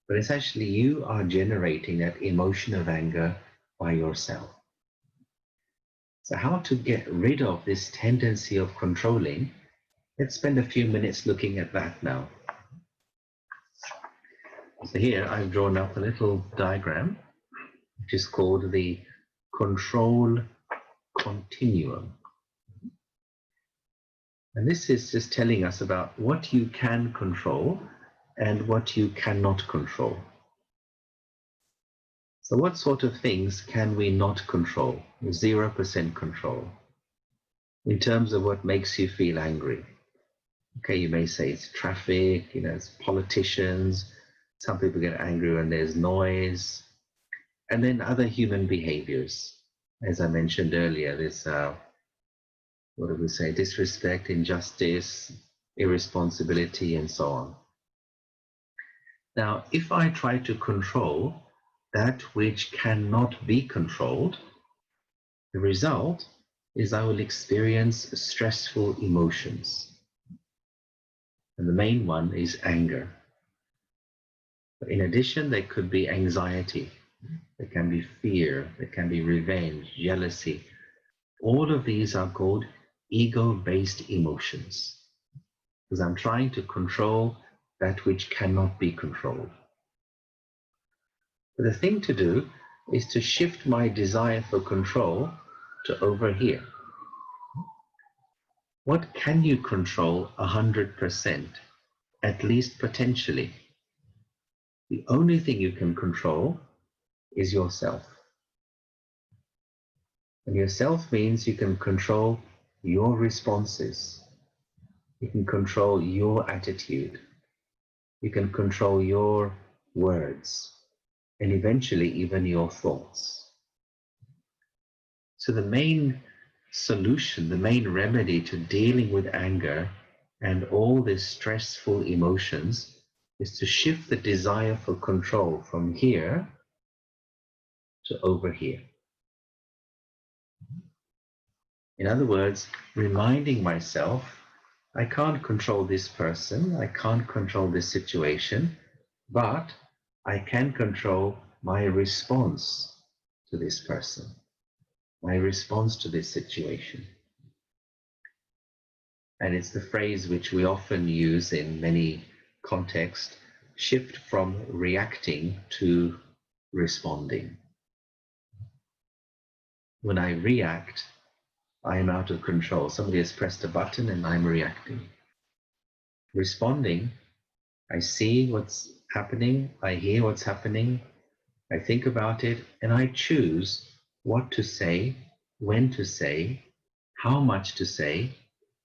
But it's actually you are generating that emotion of anger by yourself. So how to get rid of this tendency of controlling? Let's spend a few minutes looking at that now. So here I've drawn up a little diagram, which is called the Control Continuum. And this is just telling us about what you can control and what you cannot control. So what sort of things can we not control? 0% control. In terms of what makes you feel angry. Okay, you may say it's traffic, it's politicians. Some people get angry when there's noise. And then other human behaviors. As I mentioned earlier, there's, what do we say, disrespect, injustice, irresponsibility, and so on. Now, if I try to control that which cannot be controlled, the result is I will experience stressful emotions. And the main one is anger. But in addition, there could be anxiety. There can be fear. There can be revenge, jealousy. All of these are called ego-based emotions, because I'm trying to control that which cannot be controlled. But the thing to do is to shift my desire for control to over here. What can you control 100%, at least potentially? The only thing you can control is yourself. And yourself means you can control your responses. You can control your attitude. You can control your words, and eventually even your thoughts. So the main solution, the main remedy to dealing with anger and all these stressful emotions is to shift the desire for control from here to over here. In other words, reminding myself, I can't control this person, I can't control this situation, but I can control my response to this person, my response to this situation. And it's the phrase which we often use in many contexts, shift from reacting to responding. When I react, I am out of control. Somebody has pressed a button and I'm reacting. Responding, I see what's happening, I hear what's happening, I think about it, and I choose what to say, when to say, how much to say,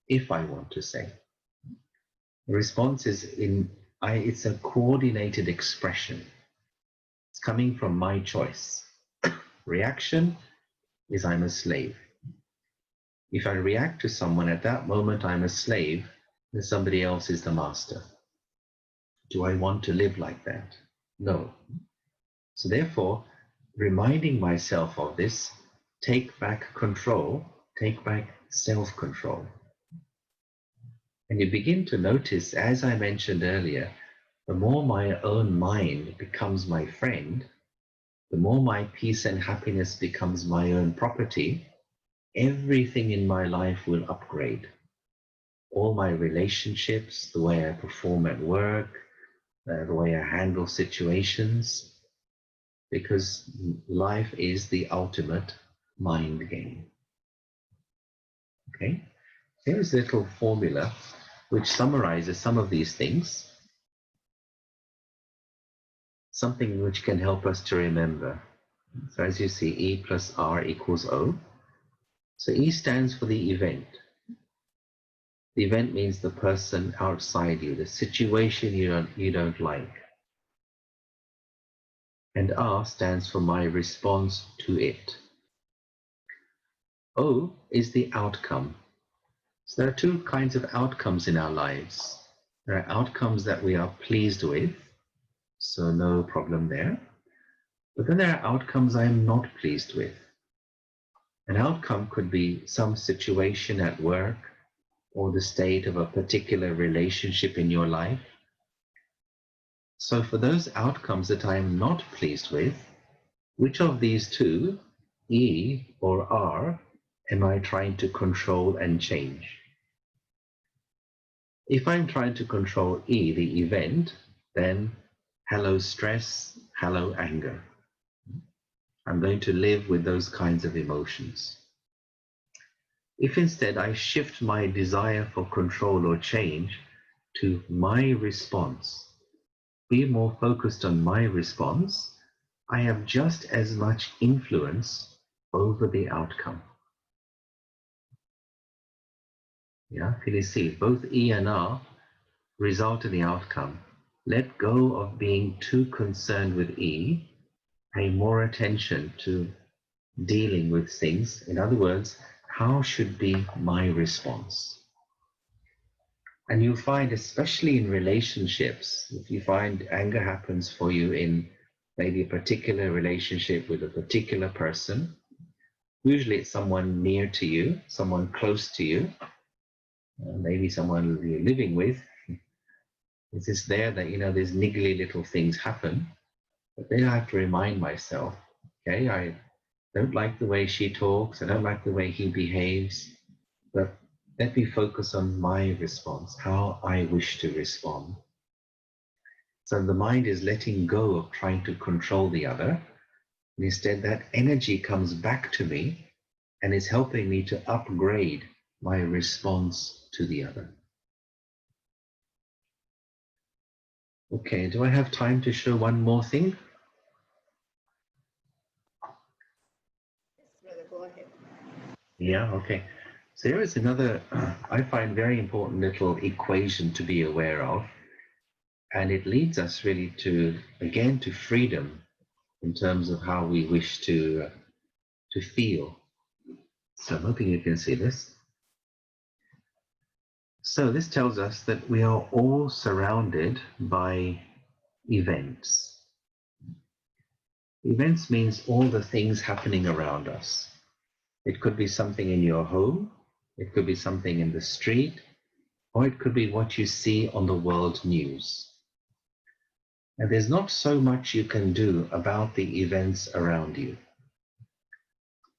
if I want to say. The response is it's a coordinated expression. It's coming from my choice. Reaction is I'm a slave. If I react to someone at that moment, I'm a slave, and somebody else is the master. Do I want to live like that? No. So therefore, reminding myself of this, take back control, take back self-control. And you begin to notice, as I mentioned earlier, the more my own mind becomes my friend, the more my peace and happiness becomes my own property, everything in my life will upgrade. All my relationships, the way I perform at work, the way I handle situations, because life is the ultimate mind game. Okay? Here's a little formula which summarizes some of these things, something which can help us to remember. So as you see, E plus R equals O. So E stands for the event. The event means the person outside you, the situation you don't like. And R stands for my response to it. O is the outcome. So there are two kinds of outcomes in our lives. There are outcomes that we are pleased with, so no problem there. But then there are outcomes I am not pleased with. An outcome could be some situation at work or the state of a particular relationship in your life. So for those outcomes that I am not pleased with, which of these two, E or R, am I trying to control and change? If I'm trying to control E, the event, then hello stress, hello anger. I'm going to live with those kinds of emotions. If instead I shift my desire for control or change to my response, be more focused on my response, I have just as much influence over the outcome. Yeah, can you see both E and R result in the outcome? Let go of being too concerned with E, pay more attention to dealing with things. In other words, how should be my response? And you'll find, especially in relationships, if you find anger happens for you in maybe a particular relationship with a particular person, usually it's someone near to you, someone close to you, maybe someone you're living with. It's just there that, these niggly little things happen. But then I have to remind myself, okay, I don't like the way she talks, I don't like the way he behaves, but let me focus on my response, how I wish to respond. So the mind is letting go of trying to control the other, and instead that energy comes back to me and is helping me to upgrade my response to the other. Okay, do I have time to show one more thing? Yes, brother, go ahead. Yeah, okay. So here is another, I find very important little equation to be aware of. And it leads us really to, again, to freedom in terms of how we wish to feel. So I'm hoping you can see this. So this tells us that we are all surrounded by events. Events means all the things happening around us. It could be something in your home, it could be something in the street, or it could be what you see on the world news. And there's not so much you can do about the events around you.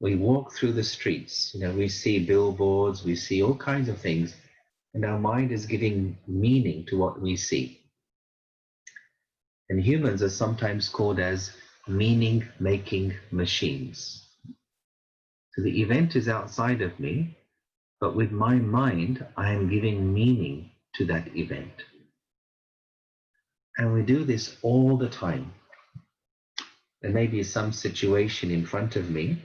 We walk through the streets, we see billboards, we see all kinds of things, and our mind is giving meaning to what we see. And humans are sometimes called as meaning-making machines. So the event is outside of me, but with my mind, I am giving meaning to that event. And we do this all the time. There may be some situation in front of me,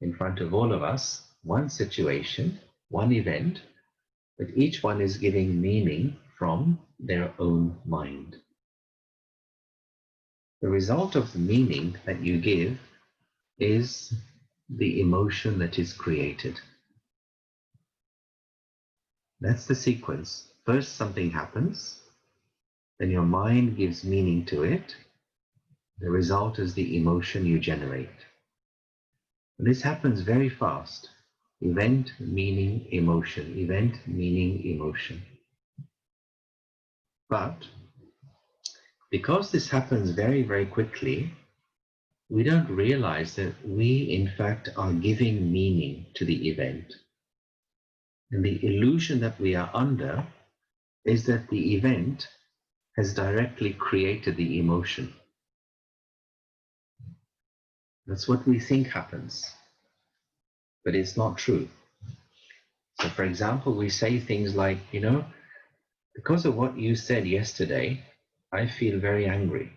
in front of all of us, one situation, one event, but each one is giving meaning from their own mind. The result of the meaning that you give is the emotion that is created. That's the sequence. First something happens, then your mind gives meaning to it, The result is the emotion you generate. This happens very fast. Event meaning emotion, event meaning emotion. But because this happens very, very quickly, we don't realize that we, in fact, are giving meaning to the event. And the illusion that we are under is that the event has directly created the emotion. That's what we think happens, but it's not true. So, for example, we say things like, because of what you said yesterday, I feel very angry.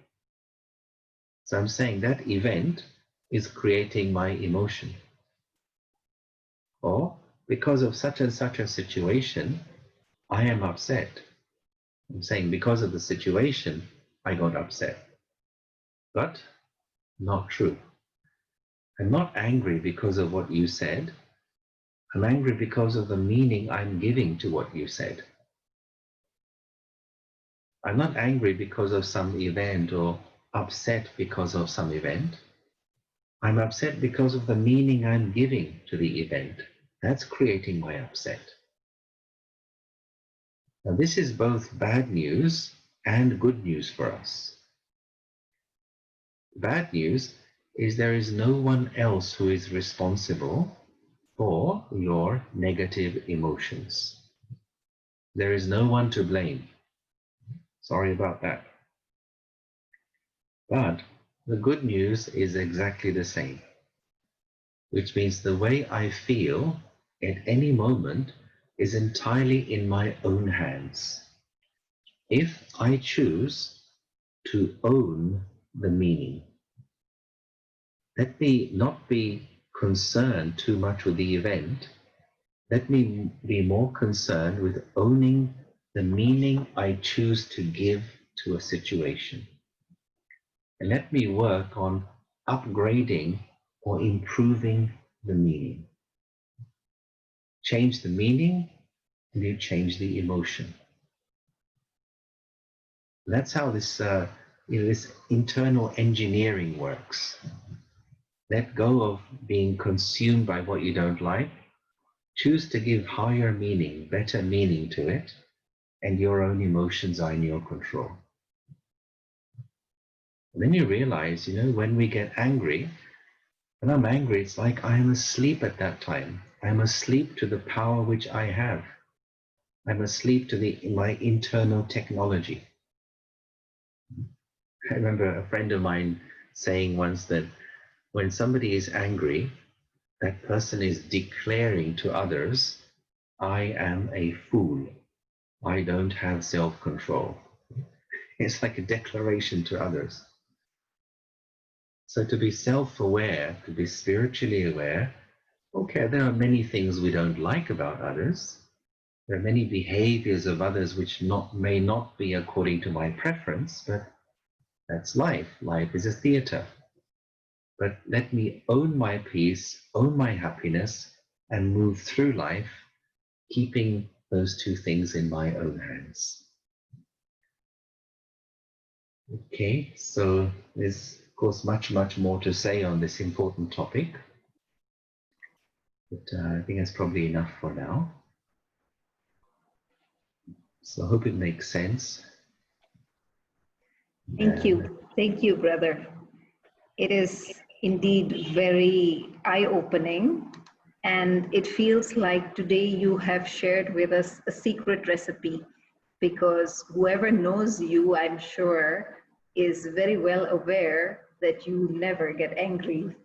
So I'm saying that event is creating my emotion. Or because of such and such a situation, I am upset. I'm saying because of the situation, I got upset. But not true. I'm not angry because of what you said. I'm angry because of the meaning I'm giving to what you said. I'm not angry because of some event or upset because of some event. I'm upset because of the meaning I'm giving to the event. That's creating my upset. Now, this is both bad news and good news for us. Bad news is there is no one else who is responsible for your negative emotions. There is no one to blame. Sorry about that. But the good news is exactly the same, which means the way I feel at any moment is entirely in my own hands. If I choose to own the meaning, let me not be concerned too much with the event. Let me be more concerned with owning the meaning I choose to give to a situation. And let me work on upgrading or improving the meaning. Change the meaning, and you change the emotion. That's how this internal engineering works. Let go of being consumed by what you don't like. Choose to give higher meaning, better meaning to it, and your own emotions are in your control. And then you realize, when we get angry, when I'm angry, it's like I'm asleep at that time. I'm asleep to the power which I have. I'm asleep to my internal technology. I remember a friend of mine saying once that when somebody is angry, that person is declaring to others, I am a fool. I don't have self-control. It's like a declaration to others. So to be self-aware, to be spiritually aware, okay, there are many things we don't like about others. There are many behaviors of others which may not be according to my preference, but that's life. Life is a theater. But let me own my peace, own my happiness, and move through life, keeping those two things in my own hands. Okay, so there's, of course, much, much more to say on this important topic. But I think that's probably enough for now. So I hope it makes sense. Thank you. Thank you, brother. It is indeed very eye-opening, and it feels like today you have shared with us a secret recipe, because whoever knows you, I'm sure, is very well aware that you never get angry.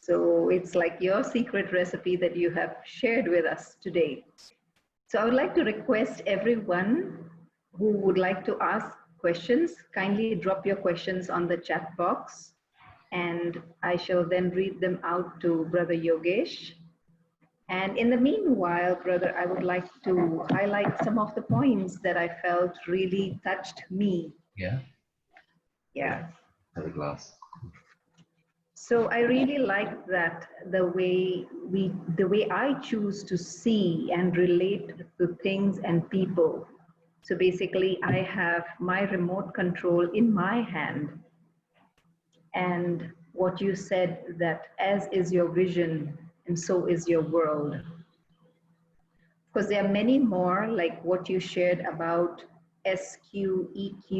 So it's like your secret recipe that you have shared with us today. So I would like to request everyone who would like to ask questions, kindly drop your questions on the chat box, and I shall then read them out to Brother Yogesh. And in the meanwhile, brother, I would like to highlight some of the points that I felt really touched me. Yeah? Yeah. Have a glass. So I really like that the way I choose to see and relate to things and people. So basically I have my remote control in my hand. and what you said, that as is your vision, and so is your world. Because there are many more, like what you shared about SQ, EQ,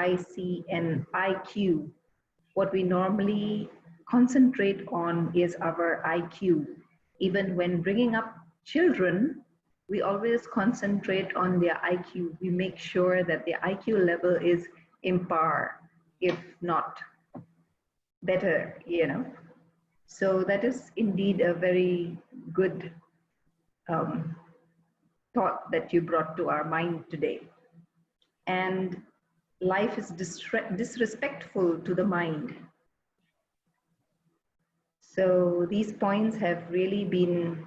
IC, and IQ. What we normally concentrate on is our IQ. Even when bringing up children, we always concentrate on their IQ. We make sure that their IQ level is in par, if not better, you know. So that is indeed a very good thought that you brought to our mind today. And life is disrespectful to the mind. So these points have really been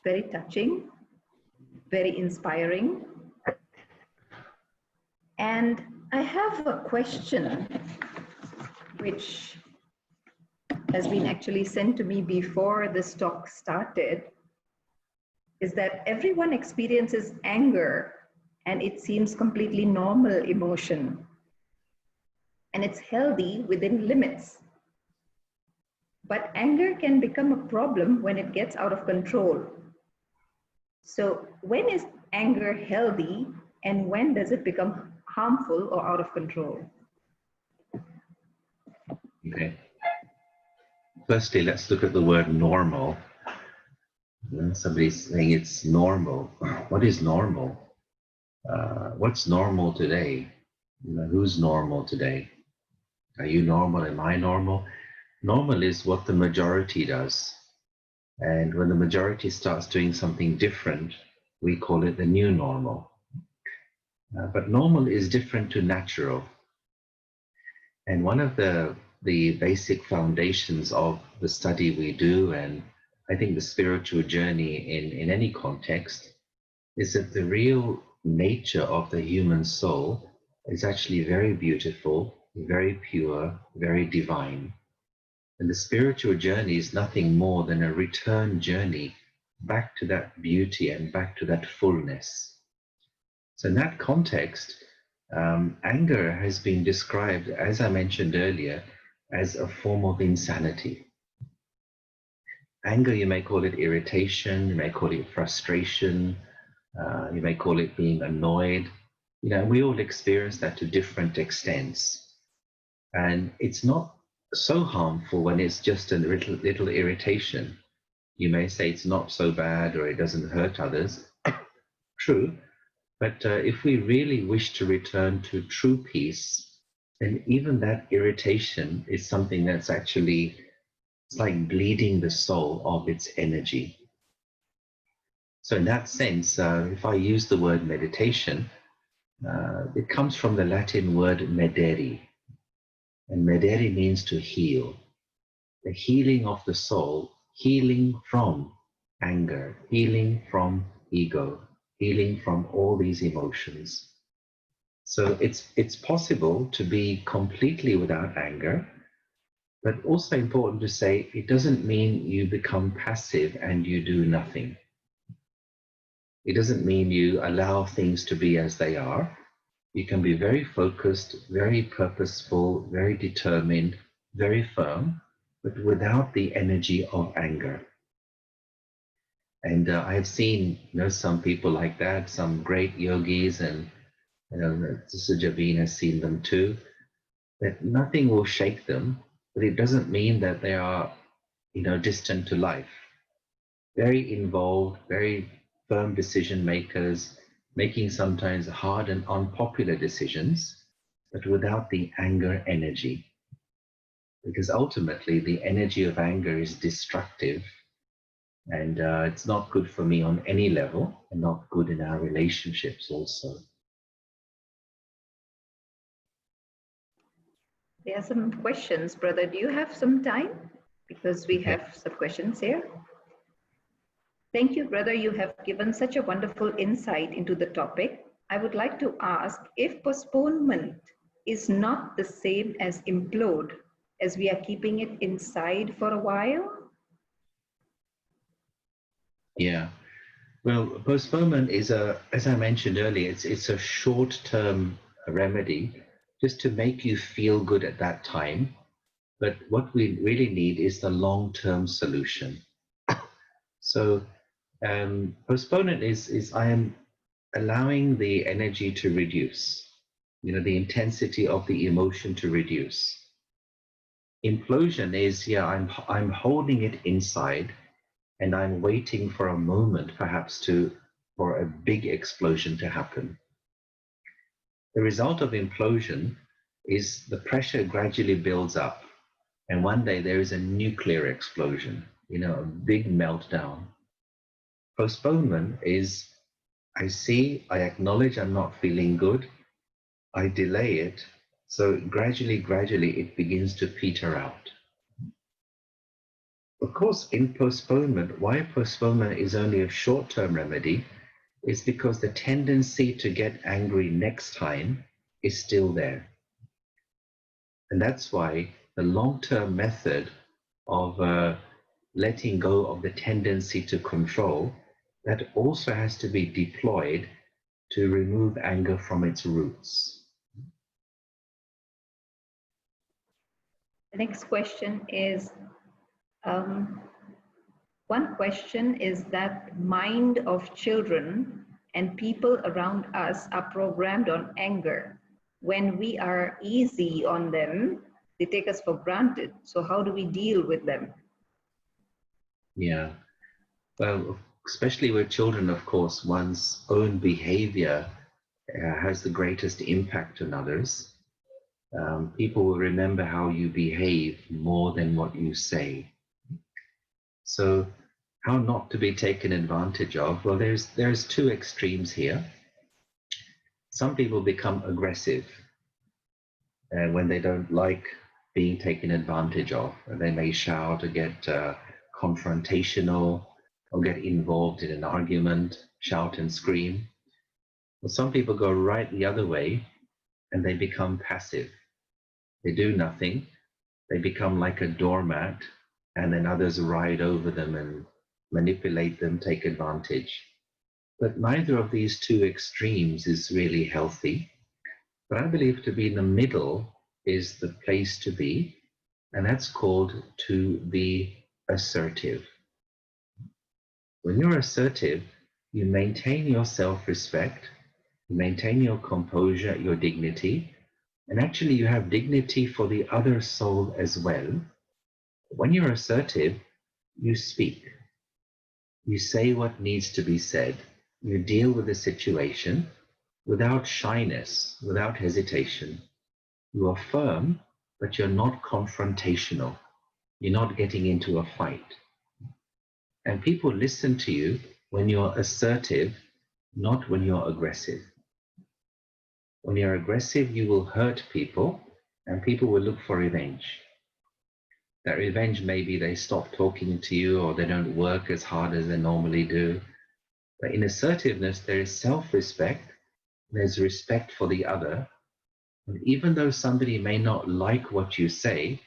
very touching, very inspiring. And I have a question which has been actually sent to me before this talk started, is that everyone experiences anger, and it seems completely normal emotion, and it's healthy within limits. But anger can become a problem when it gets out of control. So when is anger healthy, and when does it become harmful or out of control? Okay. Firstly, let's look at the word normal. When somebody's saying it's normal, what is normal? What's normal today? You know, who's normal today? Are you normal? Am I normal? Normal is what the majority does. And when the majority starts doing something different, we call it the new normal. But normal is different to natural. And one of the basic foundations of the study we do, and I think the spiritual journey in any context, is that the real nature of the human soul is actually very beautiful, very pure, very divine. And the spiritual journey is nothing more than a return journey back to that beauty and back to that fullness. So in that context, anger has been described, as I mentioned earlier, as a form of insanity. Anger, you may call it irritation, you may call it frustration, you may call it being annoyed. You know, we all experience that to different extents. And it's not so harmful when it's just a little irritation. You may say it's not so bad or it doesn't hurt others. True. But if we really wish to return to true peace, then even that irritation is something that's actually, it's like bleeding the soul of its energy. So in that sense, if I use the word meditation, it comes from the Latin word medere. And medere means to heal. The healing of the soul, healing from anger, healing from ego, healing from all these emotions. So it's possible to be completely without anger, but also important to say it doesn't mean you become passive and you do nothing. It doesn't mean you allow things to be as they are. You can be very focused, very purposeful, very determined, very firm, but without the energy of anger. And I have seen, some people like that, some great yogis, and Sister Javine has seen them too, that nothing will shake them, but it doesn't mean that they are, distant to life. Very involved, very firm decision makers, making sometimes hard and unpopular decisions, but without the anger energy. Because ultimately, the energy of anger is destructive, and it's not good for me on any level, and not good in our relationships also. There are some questions, brother. Do you have some time? Because we have some questions here. Thank you, brother. You have given such a wonderful insight into the topic. I would like to ask if postponement is not the same as implode, as we are keeping it inside for a while? Yeah. Well, postponement is as I mentioned earlier, it's a short-term remedy just to make you feel good at that time, But what we really need is the long-term solution. So postponement is I am allowing the energy to reduce, the intensity of the emotion to reduce. Implosion is, yeah, I'm holding it inside and I'm waiting for a moment, perhaps for a big explosion to happen. The result of implosion is the pressure gradually builds up, and one day there is a nuclear explosion, a big meltdown. Postponement is I acknowledge I'm not feeling good, I delay it, so gradually it begins to peter out. Of course, in postponement, why postponement is only a short-term remedy is because the tendency to get angry next time is still there. And that's why the long-term method of letting go of the tendency to control, that also has to be deployed to remove anger from its roots. The next question is, one question is that mind of children and people around us are programmed on anger. When we are easy on them, they take us for granted. So how do we deal with them? Yeah, well, especially with children, of course, one's own behavior has the greatest impact on others. People will remember how you behave more than what you say. So how not to be taken advantage of? Well, there's two extremes here. Some people become aggressive when they don't like being taken advantage of. They may shout or get confrontational or get involved in an argument, shout and scream. Well, some people go right the other way and they become passive. They do nothing. They become like a doormat, and then others ride over them and manipulate them, take advantage. But neither of these two extremes is really healthy. But I believe to be in the middle is the place to be, and that's called to be assertive. When you're assertive, you maintain your self-respect, you maintain your composure, your dignity, and actually you have dignity for the other soul as well. When you're assertive, you speak. You say what needs to be said. You deal with the situation without shyness, without hesitation. You are firm, but you're not confrontational. You're not getting into a fight. And people listen to you when you're assertive, not when you're aggressive. When you're aggressive, you will hurt people, and people will look for revenge. That revenge may be they stop talking to you or they don't work as hard as they normally do. But in assertiveness, there is self-respect, there's respect for the other. And even though somebody may not like what you say,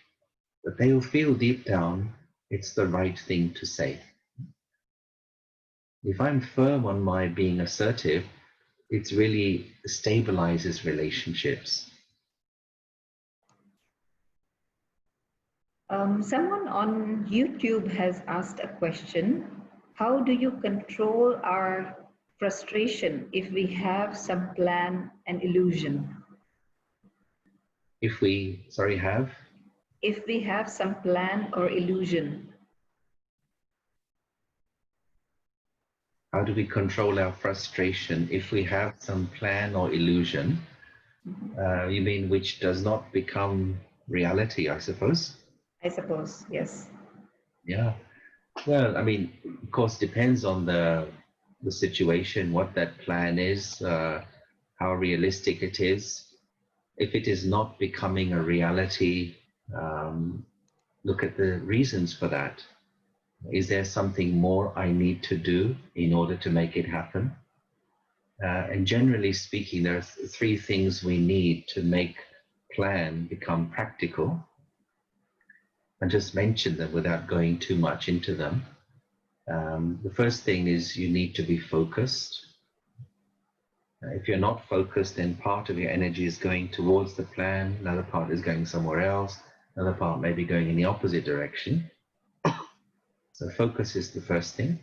but they will feel deep down it's the right thing to say. If I'm firm on my being assertive, it really stabilizes relationships. Someone on YouTube has asked a question. How do you control our frustration if we have some plan and illusion? If we, have? If we have some plan or illusion. How do we control our frustration if we have some plan or illusion? You mean which does not become reality, I suppose? I suppose, yes. Yeah. Well, I mean, of course, depends on the situation, what that plan is, how realistic it is. If it is not becoming a reality, look at the reasons for that. Is there something more I need to do in order to make it happen? And generally speaking, there are three things we need to make plan become practical. I just mentioned them without going too much into them. The first thing is you need to be focused. If you're not focused, then part of your energy is going towards the plan, another part is going somewhere else. another part may be going in the opposite direction. So focus is the first thing.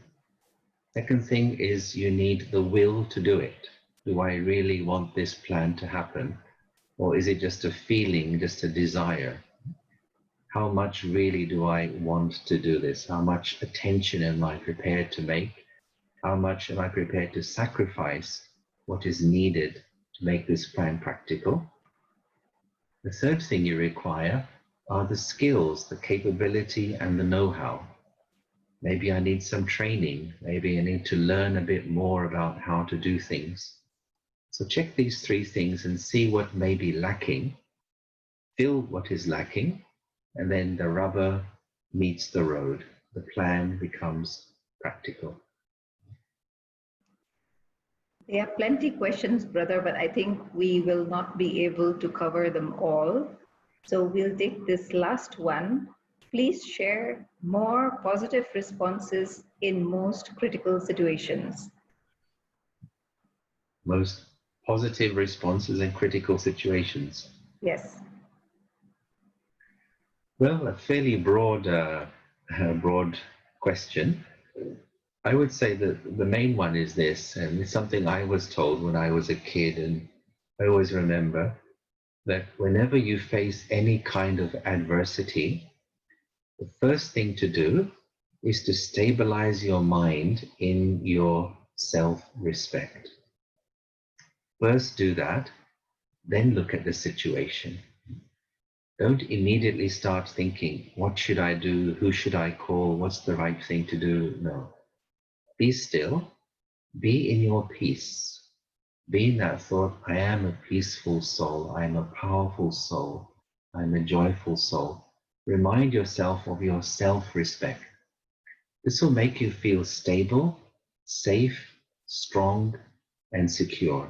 Second thing is you need the will to do it. Do I really want this plan to happen? Or is it just a feeling, just a desire? How much really do I want to do this? How much attention am I prepared to make? How much am I prepared to sacrifice what is needed to make this plan practical? The third thing you require are the skills, the capability, and the know-how. Maybe I need some training. Maybe I need to learn a bit more about how to do things. So check these three things and see what may be lacking, fill what is lacking, and then the rubber meets the road. The plan becomes practical. There are plenty questions, brother, but I think we will not be able to cover them all. So we'll take this last one. Please share more positive responses in most critical situations. Most positive responses in critical situations. Yes. Well, a fairly broad question. I would say that the main one is this, and it's something I was told when I was a kid, and I always remember that whenever you face any kind of adversity, the first thing to do is to stabilize your mind in your self-respect. First do that, then look at the situation. Don't immediately start thinking, what should I do? Who should I call? What's the right thing to do? No. Be still. Be in your peace. Be in that thought, I am a peaceful soul. I am a powerful soul. I'm a joyful soul. Remind yourself of your self-respect. This will make you feel stable, safe, strong, and secure.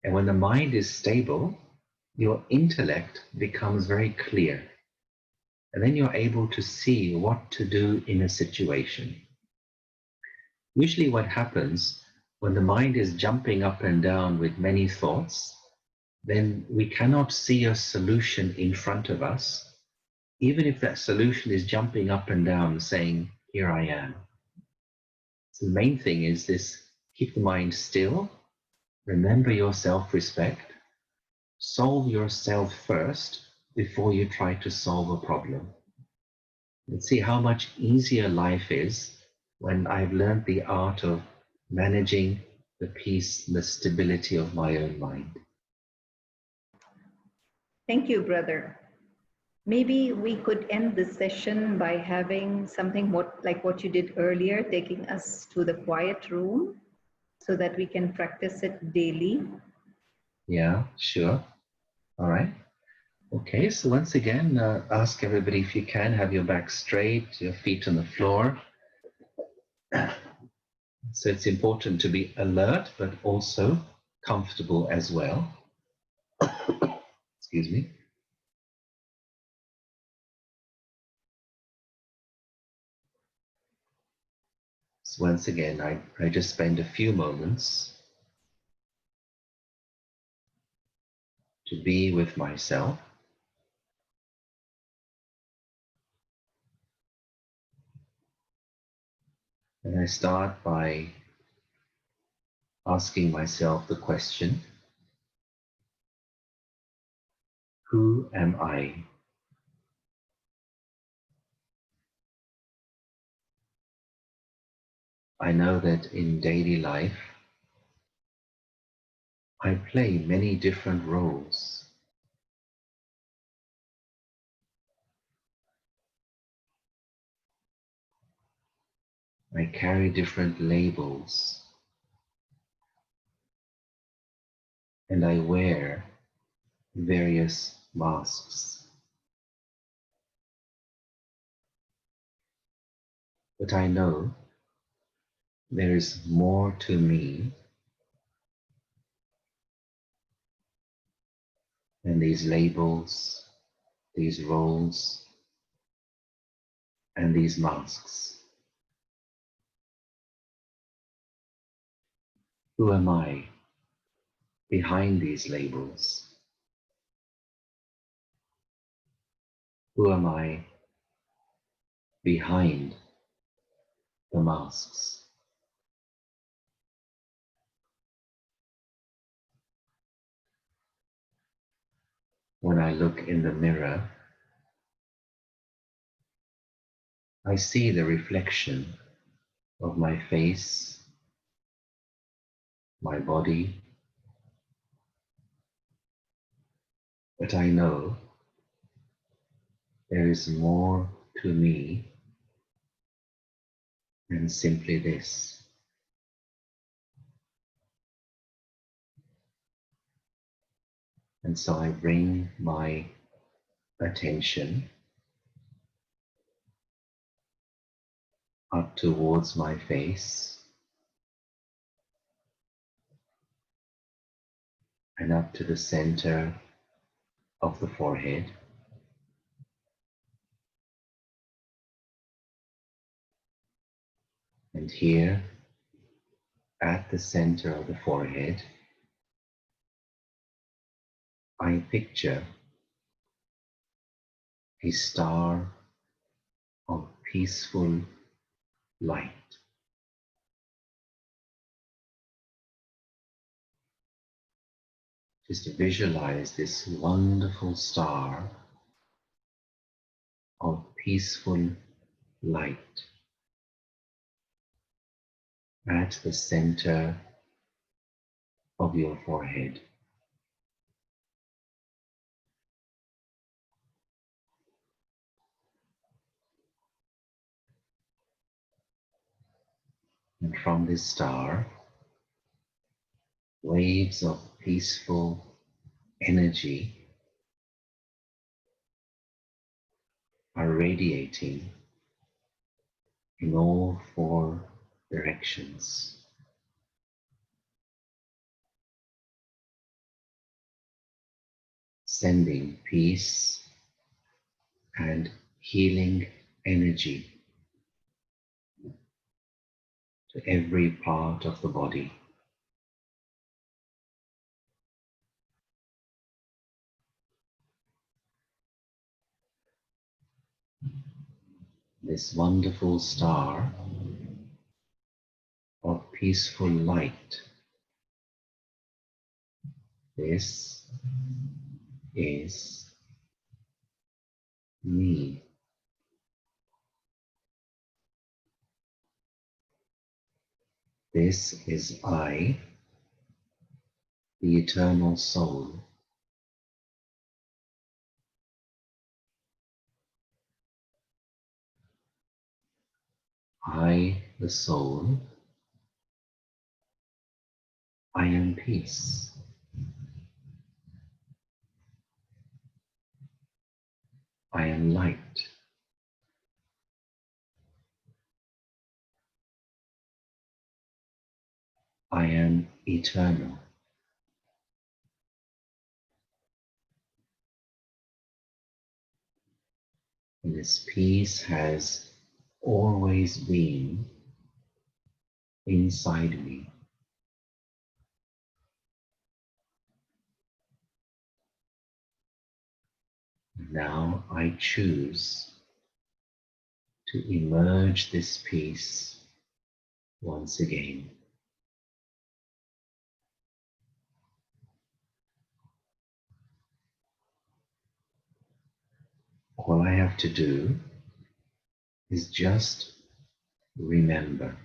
And when the mind is stable, your intellect becomes very clear. And then you're able to see what to do in a situation. Usually what happens when the mind is jumping up and down with many thoughts, then we cannot see a solution in front of us, even if that solution is jumping up and down saying, here I am. So the main thing is this, keep the mind still, remember your self-respect, solve yourself first before you try to solve a problem. And see how much easier life is when I've learned the art of managing the peace, the stability of my own mind. Thank you, brother. Maybe we could end this session by having something like what you did earlier, taking us to the quiet room so that we can practice it daily. Yeah, sure. All right. Okay, so once again, ask everybody if you can have your back straight, your feet on the floor. So it's important to be alert, but also comfortable as well. Excuse me. So once again, I just spend a few moments to be with myself. And I start by asking myself the question, who am I? I know that in daily life, I play many different roles. I carry different labels, and I wear various masks. But I know there is more to me than these labels, these roles, and these masks. Who am I behind these labels? Who am I behind the masks? When I look in the mirror, I see the reflection of my face, my body, but I know there is more to me than simply this. And so I bring my attention up towards my face and up to the center of the forehead. And here, at the center of the forehead, I picture a star of peaceful light. Just to visualize this wonderful star of peaceful light at the center of your forehead. And from this star, waves of peaceful energy are radiating in all four directions. Sending peace and healing energy to every part of the body. This wonderful star of peaceful light, this is me. This is I, the eternal soul. I, the soul, I am peace. I am light. I am eternal. And this peace has always been inside me. Now I choose to emerge this peace once again. All I have to do is just remember.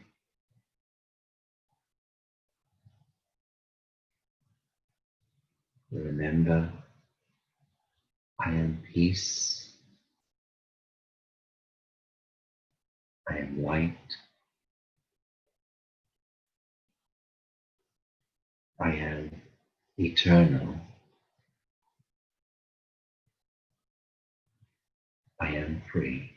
Remember, I am peace, I am light, I am eternal, I am free.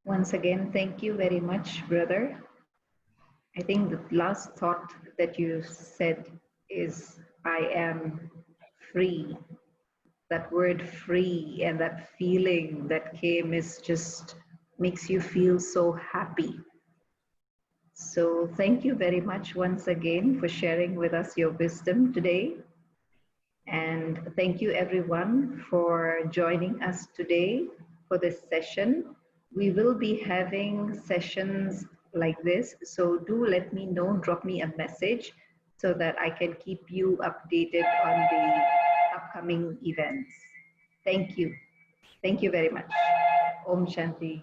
Once again, thank you very much, brother. I think the last thought that you said is, I am free. That word free and that feeling that came is just makes you feel so happy. So thank you very much once again for sharing with us your wisdom today. And thank you everyone for joining us today for this session. We will be having sessions like this. So do let me know, drop me a message so that I can keep you updated on the upcoming events. Thank you. Thank you very much. Om Shanti.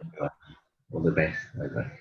All the best. Bye-bye.